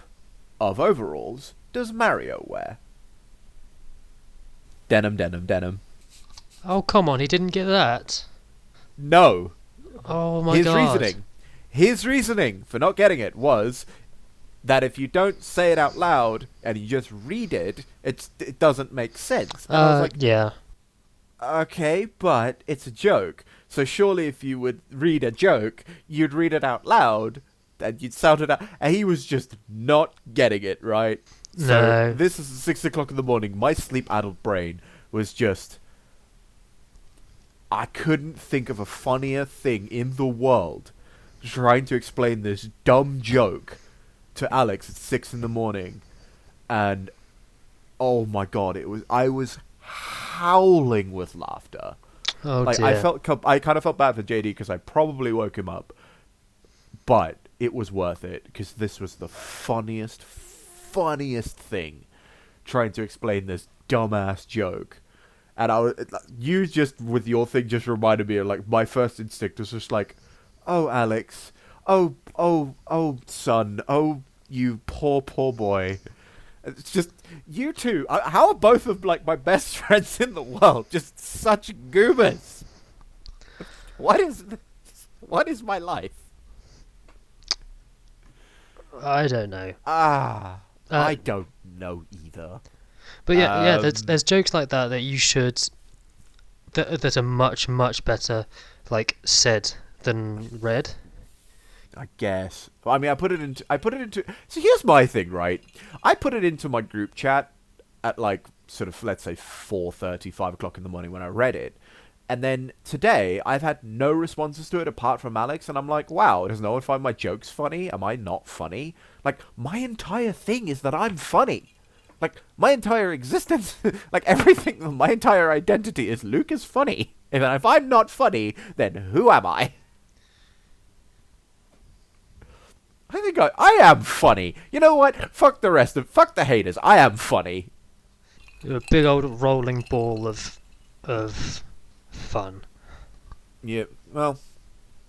of overalls does Mario wear? Denim, denim, denim. Oh, come on, he didn't get that. No. Oh my god. His reasoning for not getting it was that if you don't say it out loud and you just read it, it doesn't make sense. And I was like, yeah. okay, but it's a joke. So surely if you would read a joke, you'd read it out loud and you'd sound it out. And he was just not getting it, right? So No. this is 6 o'clock in the morning. My sleep-addled brain was just... I couldn't think of a funnier thing in the world trying to explain this dumb joke to Alex at 6 in the morning. And, oh my god, I was howling with laughter. Oh Like, dear. I kind of felt bad for JD because I probably woke him up. But it was worth it because this was the funniest thing trying to explain this dumbass joke. And you just, with your thing, just reminded me of, like, my first instinct was just like, oh, Alex, oh, son, oh, you poor boy. It's just, you two, how are both of, like, my best friends in the world just such goobers? What is my life? I don't know. I don't know either. But yeah, there's jokes like that you should that are much better like said than read. I guess. I mean, I put it into. So here's my thing, right? I put it into my group chat at like sort of, let's say, 4:30, 5 o'clock in the morning when I read it. And then today, I've had no responses to it apart from Alex, and I'm like, wow, does no one find my jokes funny? Am I not funny? Like, my entire thing is that I'm funny. Like, my entire existence, like everything, my entire identity is Luke is funny. If I'm not funny, then who am I? I think I am funny. You know what? Fuck the haters. I am funny. You're a big old rolling ball of fun. Yeah, well,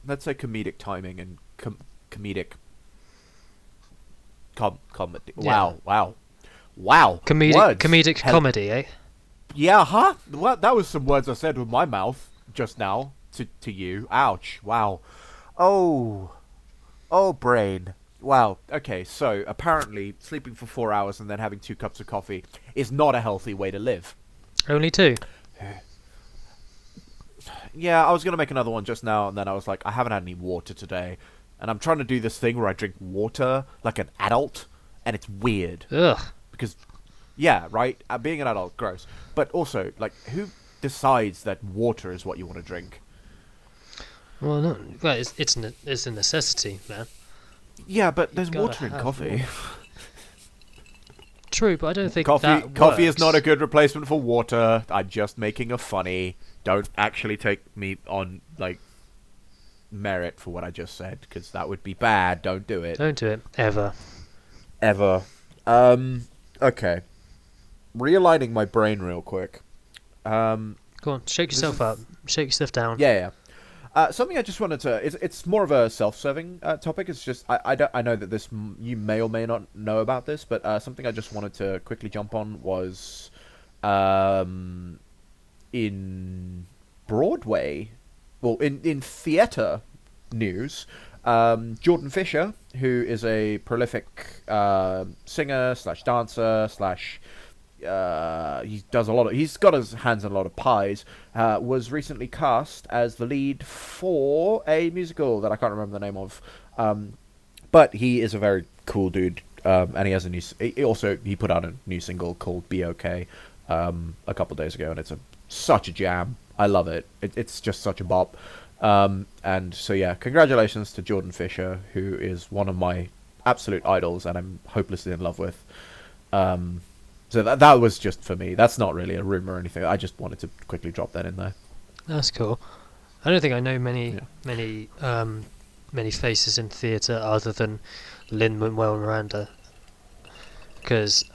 let's say comedic timing and comedic comedy. Yeah. Wow. Comedic comedy, eh? Yeah, huh? Well, that was some words I said with my mouth just now to you. Ouch. Wow. Oh, brain. Wow. Okay, so apparently sleeping for 4 hours and then having 2 cups of coffee is not a healthy way to live. Only 2. Yeah, I was going to make another one just now, and then I was like, I haven't had any water today. And I'm trying to do this thing where I drink water like an adult, and it's weird. Ugh. Because, yeah, right? Being an adult, gross. But also, like, who decides that water is what you want to drink? Well, no. Well, it's a necessity, man. Yeah, but there's gotta water in have coffee. True, but I don't think Coffee that is works. not a good replacement for water. I'm just making a funny. Don't actually take me on, like, merit for what I just said, because that would be bad. Don't do it. Don't do it ever. Ever. Okay. Realigning my brain real quick. Go on, shake yourself up. Shake yourself down. Yeah. Something I just wanted to... It's more of a self-serving topic. It's just... I know that this... You may or may not know about this, but something I just wanted to quickly jump on was... in Broadway... Well, in theatre news... Jordan Fisher, who is a prolific singer / dancer / he does a lot of... He's got his hands in a lot of pies. Was recently cast as the lead for a musical that I can't remember the name of. But he is a very cool dude, and he has a new... He put out a new single called Be Okay a couple days ago, and it's such a jam. I love it. It's just such a bop. And so yeah, congratulations to Jordan Fisher, who is one of my absolute idols, and I'm hopelessly in love with. So that was just for me. That's not really a rumor or anything. I just wanted to quickly drop that in there. That's cool. I don't think I know many faces in theatre other than Lin-Manuel Miranda, because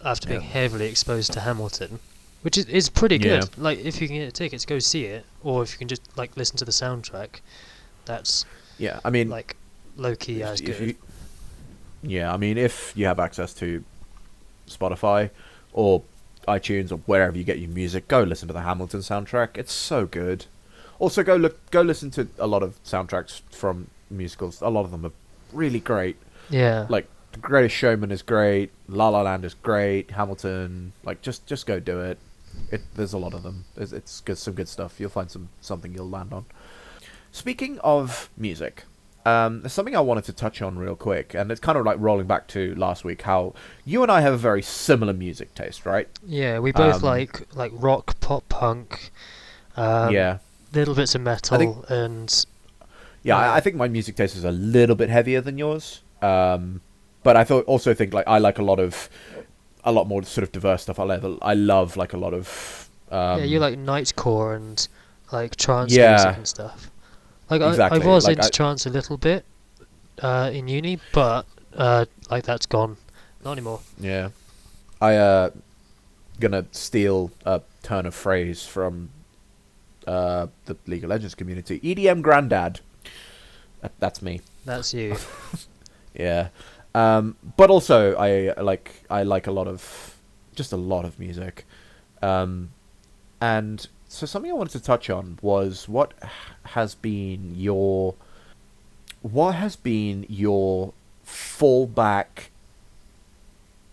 after being heavily exposed to Hamilton, which is pretty good. Yeah. Like, if you can get tickets, go see it, or if you can just like listen to the soundtrack, that's I mean, like low key as good. I mean, if you have access to Spotify or iTunes or wherever you get your music, go listen to the Hamilton soundtrack. It's so good. Also, go listen to a lot of soundtracks from musicals. A lot of them are really great. Yeah. Like, The Greatest Showman is great. La La Land is great. Hamilton, like, just go do it. There's a lot of them. It's good, some good stuff. You'll find something you'll land on. Speaking of music, there's something I wanted to touch on real quick, and it's kind of like rolling back to last week. How you and I have a very similar music taste, right? Yeah, we both like rock, pop, punk, Yeah, little bits of metal, yeah. I think my music taste is a little bit heavier than yours. But I also think like I like a lot more sort of diverse stuff. I love like a lot of. yeah, you like nightcore and like trance Yeah. music and stuff. Like Exactly, I was like, into trance a little bit in uni, but like that's gone, not anymore. Yeah, gonna steal a turn of phrase from the League of Legends community. EDM granddad. That's me. That's you. Yeah. But also I like a lot of music. And so something I wanted to touch on was what has been your fallback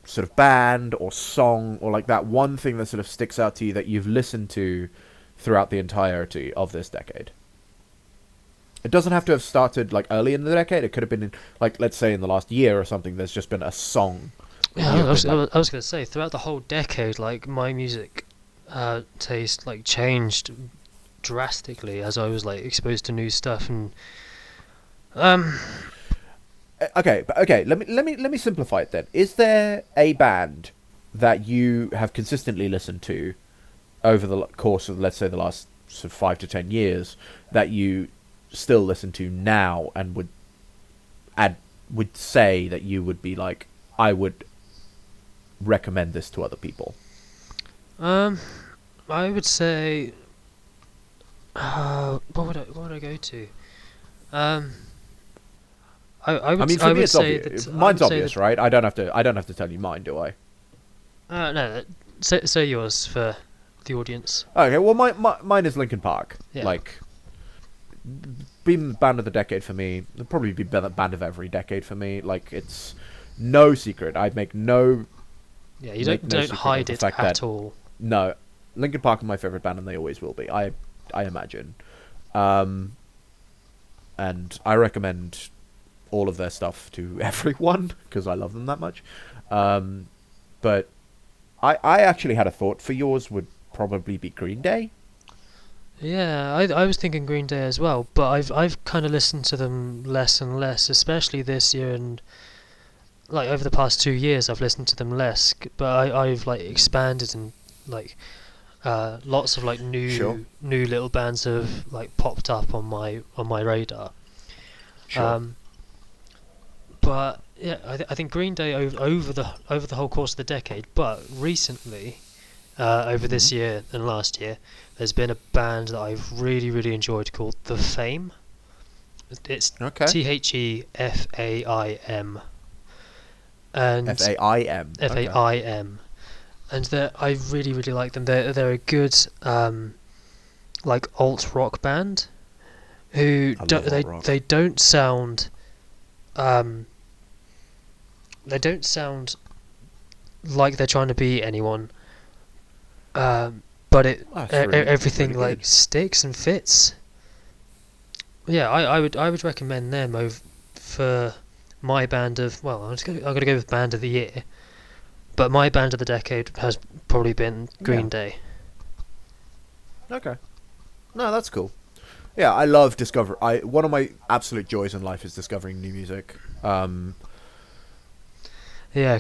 sort of band or song, or like that one thing that sort of sticks out to you that you've listened to throughout the entirety of this decade. It doesn't have to have started like early in the decade. It could have been in, like, let's say in the last year or something. There's just been a song. Yeah, I was going to say throughout the whole decade, like my music taste like changed drastically as I was like exposed to new stuff and Okay. Let me simplify it then. Is there a band that you have consistently listened to over the course of, let's say, the last sort of 5 to 10 years that you still listen to now and would say that you would be like, I would recommend this to other people? I would say what would I go to? I mean, for I me, would it's say obvious. that Mine's obvious, right? I don't have to tell you mine, do I? No, say yours for the audience. Okay, well, mine is Linkin Park. Yeah. Like, been band of the decade for me. It'll probably be band of every decade for me. Like, it's no secret. I make no. Yeah, you make no don't secret hide of the it fact at that- all. No, Linkin Park are my favorite band, and they always will be. I imagine, and I recommend all of their stuff to everyone because I love them that much. But I actually had a thought for yours would probably be Green Day. Yeah, I was thinking Green Day as well, but I've kind of listened to them less and less, especially this year and like over the past 2 years I've listened to them less. But I've like expanded and like lots of like Sure. new little bands have like popped up on my radar. Sure. But yeah, I think Green Day over the whole course of the decade, but recently, over this year and last year, there's been a band that I've really enjoyed called The Fame. It's Okay. THEFAIM. And FAIM. FAIM. And I really like them. They're a good like alt rock band who I love alt rock. they don't sound they don't sound like they're trying to be anyone, but everything really like good. sticks and fits. Yeah, I would recommend them over for my band of I'm gonna go with band of the year, but my band of the decade has probably been Green Day. Okay. No, that's cool. Yeah, I love one of my absolute joys in life is discovering new music. Yeah,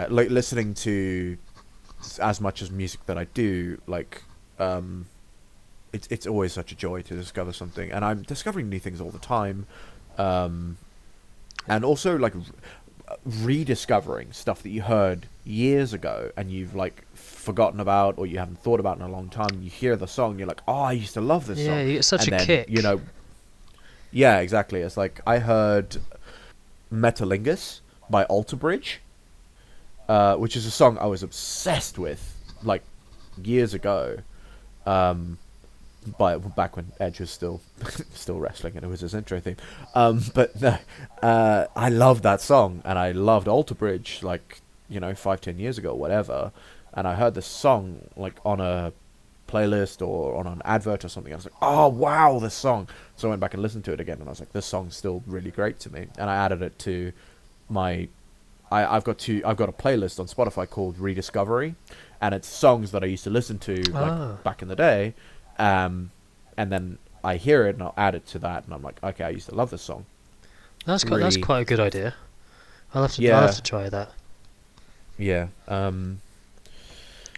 like listening to as much as music that I do, like, it's always such a joy to discover something, and I'm discovering new things all the time, and also like rediscovering stuff that you heard years ago and you've like forgotten about or you haven't thought about in a long time. You hear the song, you're like, oh, I used to love this song. Yeah, you get such and a then, kick. you know. Yeah, exactly. It's like I heard Metalingus by Alter Bridge, which is a song I was obsessed with like years ago, back when Edge was still wrestling and it was his intro theme. But no, I loved that song and I loved Alter Bridge like 5-10 years ago, or whatever, and I heard this song like on a playlist or on an advert or something. I was like, oh wow, this song. So I went back and listened to it again, and I was like, this song's still really great to me. And I added it to my I've got a playlist on Spotify called Rediscovery, and it's songs that I used to listen to like back in the day, and then I hear it and I'll add it to that, and I'm like, okay, I used to love this song. That's quite a good idea. I'll have to try that. Yeah.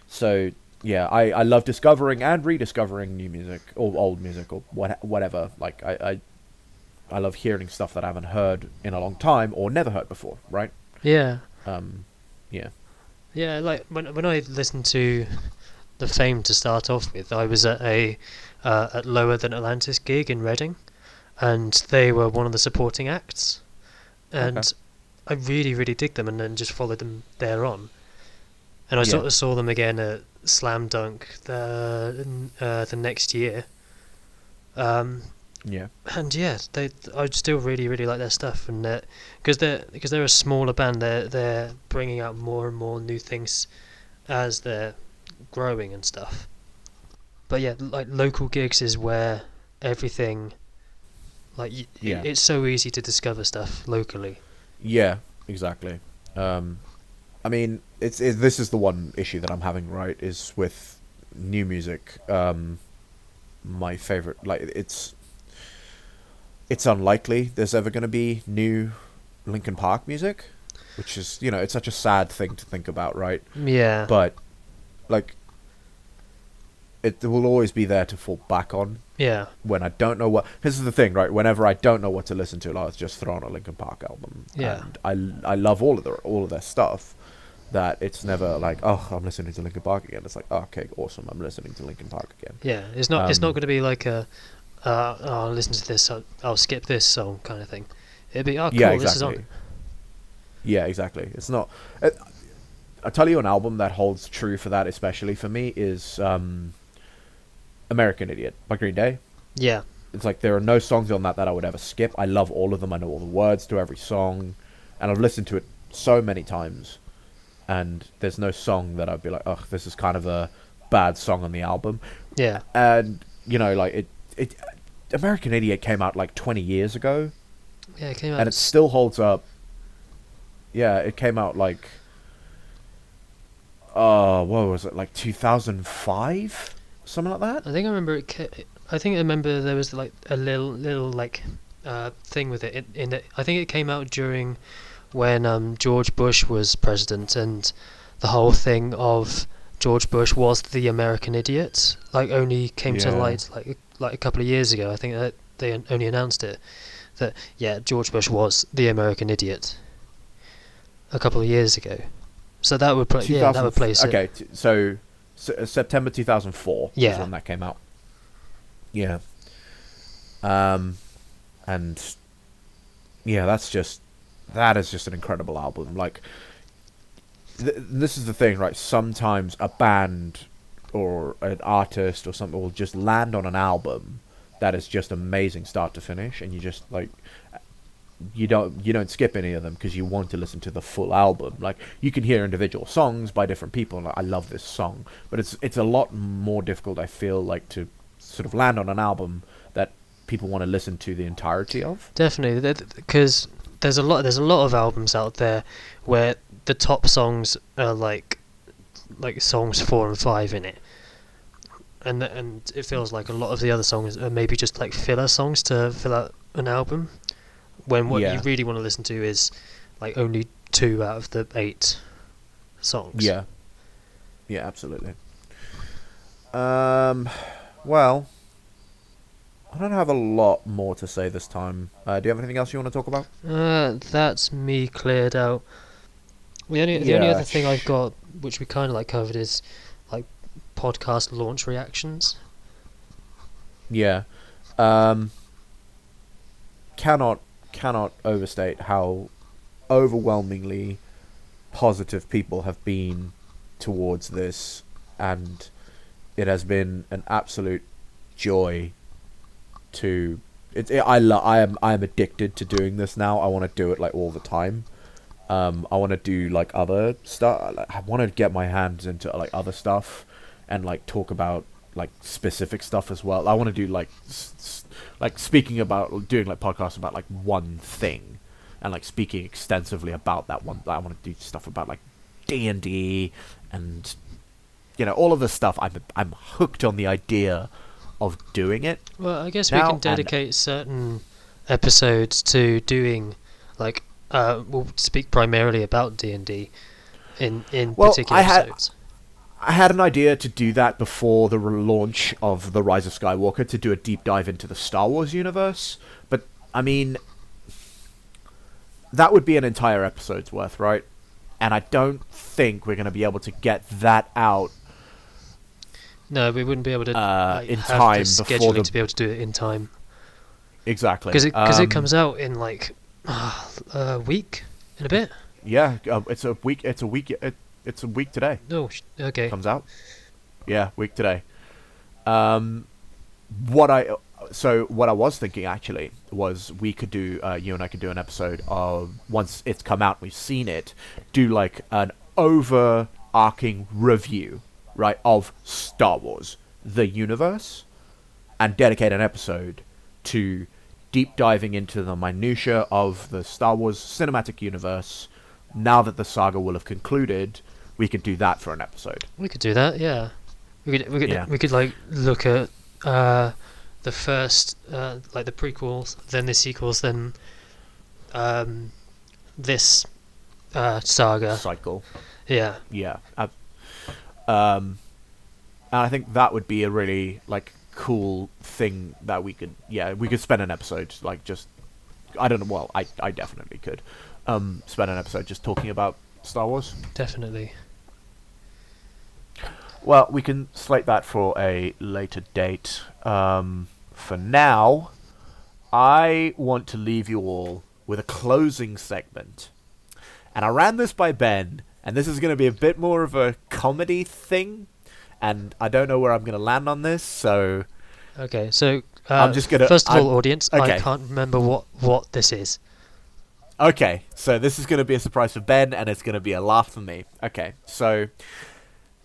So yeah, I love discovering and rediscovering new music or old music or whatever. Like I love hearing stuff that I haven't heard in a long time or never heard before. Right. Yeah. Yeah. Yeah, like when I listened to the Fame to start off with, I was at a at Lower Than Atlantis gig in Reading, and they were one of the supporting acts, and I really really dig them, and then just followed them there on, and I sort of saw them again at Slam Dunk the next year. Yeah. And yeah, I still really really like their stuff, and because they're a smaller band, they're bringing out more and more new things as they're growing and stuff. But yeah, like local gigs is where everything, like it's so easy to discover stuff locally. Yeah, exactly. I mean, this is the one issue that I'm having, right, is with new music. My favorite, like, it's unlikely there's ever going to be new Linkin Park music, which is, it's such a sad thing to think about, right? Yeah. But, like, it will always be there to fall back on. Yeah. When I don't know what... This is the thing, right? Whenever I don't know what to listen to, I'll just throw on a Linkin Park album. Yeah. And I love all of their stuff. That it's never like, oh, I'm listening to Linkin Park again. It's like, oh, okay, awesome, I'm listening to Linkin Park again. Yeah, it's not going to be like a... I'll listen to this, I'll skip this song kind of thing. It'd be, oh, cool, yeah, exactly. This is on. Yeah, exactly. It's not... I'll tell you an album that holds true for that, especially for me, is American Idiot by Green Day. Yeah. It's like there are no songs on that I would ever skip. I love all of them. I know all the words to every song. And I've listened to it so many times. And there's no song that I'd be like, oh, this is kind of a bad song on the album. Yeah. And, like, it American Idiot came out like 20 years ago. Yeah, it came out. And it still holds up. Yeah, it came out like... what was it, like 2005? Something like that? I think I remember I remember there was like a little like thing with it. I think it came out during when George Bush was president, and the whole thing of George Bush was the American Idiot only came to light like a couple of years ago. I think that they only announced it that George Bush was the American Idiot a couple of years ago. So that would place it. Okay, so September 2004 is when that came out. Yeah. And yeah, that is just an incredible album. Like, this is the thing, right? Sometimes a band or an artist or something will just land on an album that is just amazing start to finish, and you just like you don't skip any of them because you want to listen to the full album. Like, you can hear individual songs by different people, and like, I love this song, but it's a lot more difficult, I feel like, to sort of land on an album that people want to listen to the entirety of. Definitely, because there's a lot of albums out there where the top songs are like songs 4 and 5 in it, and it feels like a lot of the other songs are maybe just like filler songs to fill out an album, when what you really want to listen to is like only 2 out of the 8 songs. Yeah absolutely. Well, I don't have a lot more to say this time. Do you have anything else you want to talk about? That's me cleared out. The only other thing I've got, which we kind of like covered, is like podcast launch reactions. Yeah. Cannot overstate how overwhelmingly positive people have been towards this, and it has been an absolute joy to I am addicted to doing this now. I want to do it like all the time. I want to do like other stuff. I want to get my hands into like other stuff, and like talk about like specific stuff as well. I want to do like like speaking about doing like podcasts about like one thing, and like speaking extensively about that one. I want to do stuff about like D&D and all of this stuff. I'm hooked on the idea of doing it. Well, I guess we now, can dedicate certain episodes to doing, like, we'll speak primarily about D&D in particular episodes. I had an idea to do that before the launch of The Rise of Skywalker, to do a deep dive into the Star Wars universe, but, I mean, that would be an entire episode's worth, right? And I don't think we're going to be able to get that out. No, we wouldn't be able to in have time the scheduling to be able to do it in time. Exactly. Because it comes out in like a week and a bit. Yeah, it's a week. It's a week today. Oh, okay. Comes out. Yeah, week today. What I was thinking actually was we could do you and I could do an episode of, once it's come out, we've seen it, do like an overarching review, right, of Star Wars, the universe, and dedicate an episode to deep diving into the minutiae of the Star Wars cinematic universe. Now that the saga will have concluded, we could do that for an episode. We could do that, yeah. We could like look at the first, like the prequels, then the sequels, then this saga Cycle. Yeah. Yeah. And I think that would be a really like cool thing that we could spend an episode like just, I don't know, well, I definitely could spend an episode just talking about Star Wars. Definitely. Well, we can slate that for a later date. For now, I want to leave you all with a closing segment. And I ran this by Ben, and this is going to be a bit more of a comedy thing, and I don't know where I'm going to land on this, so... Okay, so I'm just gonna, first of all, audience, okay. I can't remember what this is. Okay, so this is going to be a surprise for Ben, and it's going to be a laugh for me. Okay, so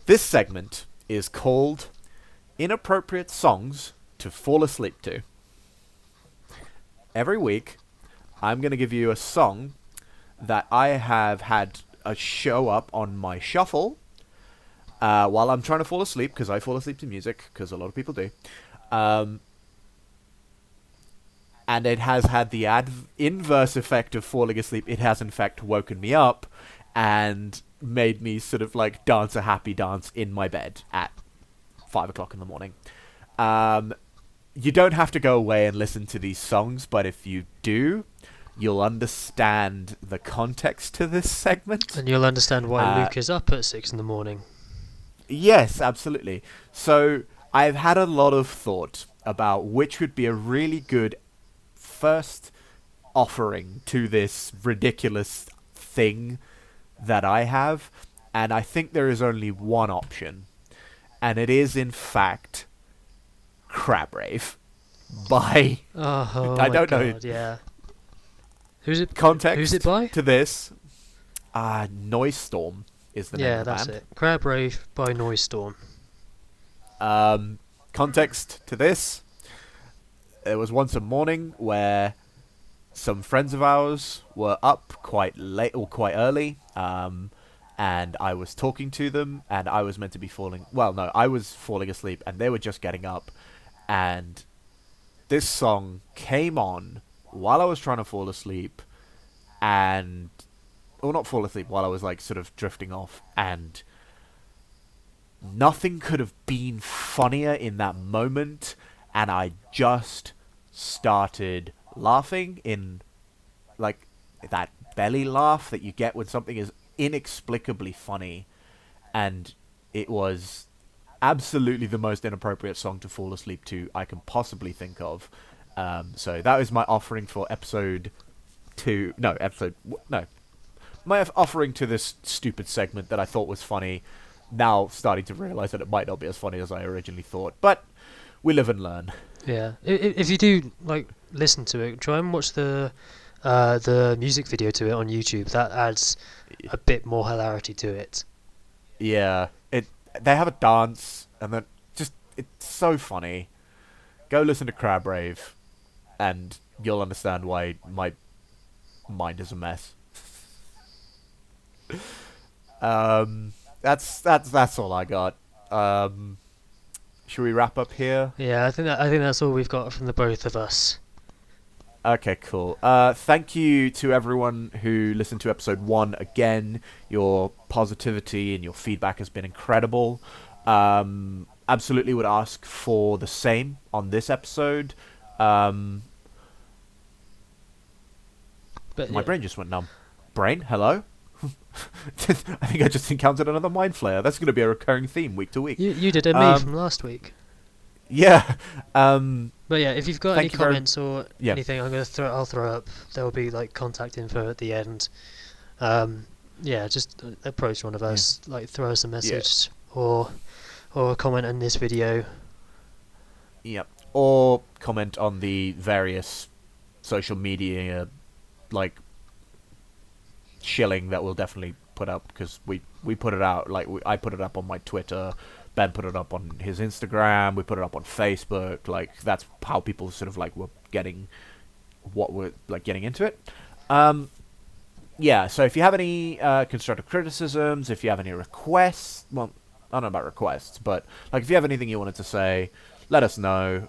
this segment is called Inappropriate Songs to Fall Asleep to. Every week, I'm going to give you a song that I have had show up on my shuffle while I'm trying to fall asleep, because I fall asleep to music, because a lot of people do. And it has had the inverse effect of falling asleep. It has, in fact, woken me up and made me sort of like dance a happy dance in my bed at 5 o'clock in the morning. You don't have to go away and listen to these songs, but if you do, you'll understand the context to this segment. And you'll understand why Luke is up at 6 in the morning. Yes, absolutely. So I've had a lot of thought about which would be a really good first offering to this ridiculous thing that I have, and I think there is only one option, and it is in fact Crab Rave by I don't know. Yeah. Who's it? Context. Who's it by? To this, Noise Storm is the name of the band. Yeah, that's it. Crab Rave by Noise Storm. Context to this: there was once a morning where some friends of ours were up quite late or quite early, and I was talking to them, and I was meant to be I was falling asleep, and they were just getting up, and this song came on while I was trying to fall asleep, and... Or not fall asleep, while I was like sort of drifting off, and nothing could have been funnier in that moment, and I just started laughing in like that belly laugh that you get when something is inexplicably funny, and it was absolutely the most inappropriate song to fall asleep to I can possibly think of. So that was my offering for my offering to this stupid segment that I thought was funny, now starting to realise that it might not be as funny as I originally thought, but we live and learn. Yeah, if you do like listen to it, try and watch the the music video to it on YouTube. That adds a bit more hilarity to it. Yeah, they have a dance, and then it's so funny. Go listen to Crab Rave, and you'll understand why my mind is a mess. That's all I got. Should we wrap up here? Yeah, I think that's all we've got from the both of us. Okay, cool. Thank you to everyone who listened to episode 1 again. Your positivity and your feedback has been incredible. Absolutely would ask for the same on this episode. But My brain just went numb. Brain, hello? I think I just encountered another mind flayer. That's going to be a recurring theme week to week. You did a me from last week. Yeah. But yeah, if you've got any comments or Yeah. anything, I'll throw up. There will be like contact info at the end. Yeah, just approach one of us, like throw us a message or comment on this video. Yep. Or comment on the various social media, like, shilling that we'll definitely put up, because we put it out, like, I put it up on my Twitter, Ben put it up on his Instagram, we put it up on Facebook, like, that's how people sort of, like, were getting what we're, like, getting into it. Yeah, so if you have any constructive criticisms, if you have any requests, well, I don't know about requests, but, like, if you have anything you wanted to say, let us know.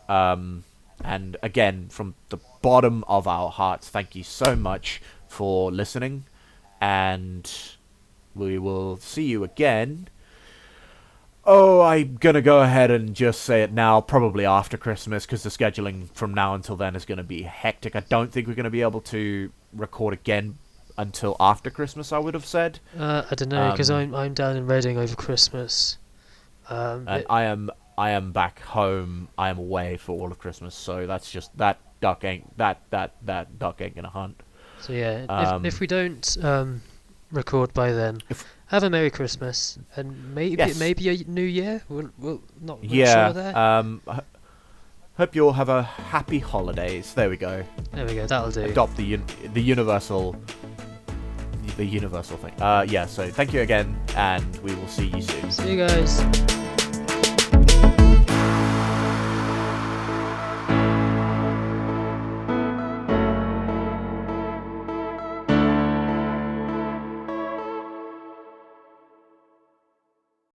And again, from the bottom of our hearts, thank you so much for listening, and we will see you again. Oh, I'm going to go ahead and just say it now, probably after Christmas, because the scheduling from now until then is going to be hectic. I don't think we're going to be able to record again until after Christmas, I would have said. I don't know, because I'm down in Reading over Christmas. And I am back home. I am away for all of Christmas, so that's just that duck ain't gonna hunt. So yeah, if we don't record by then, have a Merry Christmas and maybe a New Year. We'll not sure there. Hope you all have a happy holidays. There we go. That'll do. Adopt the universal thing. Yeah. So thank you again, and we will see you soon. See you guys.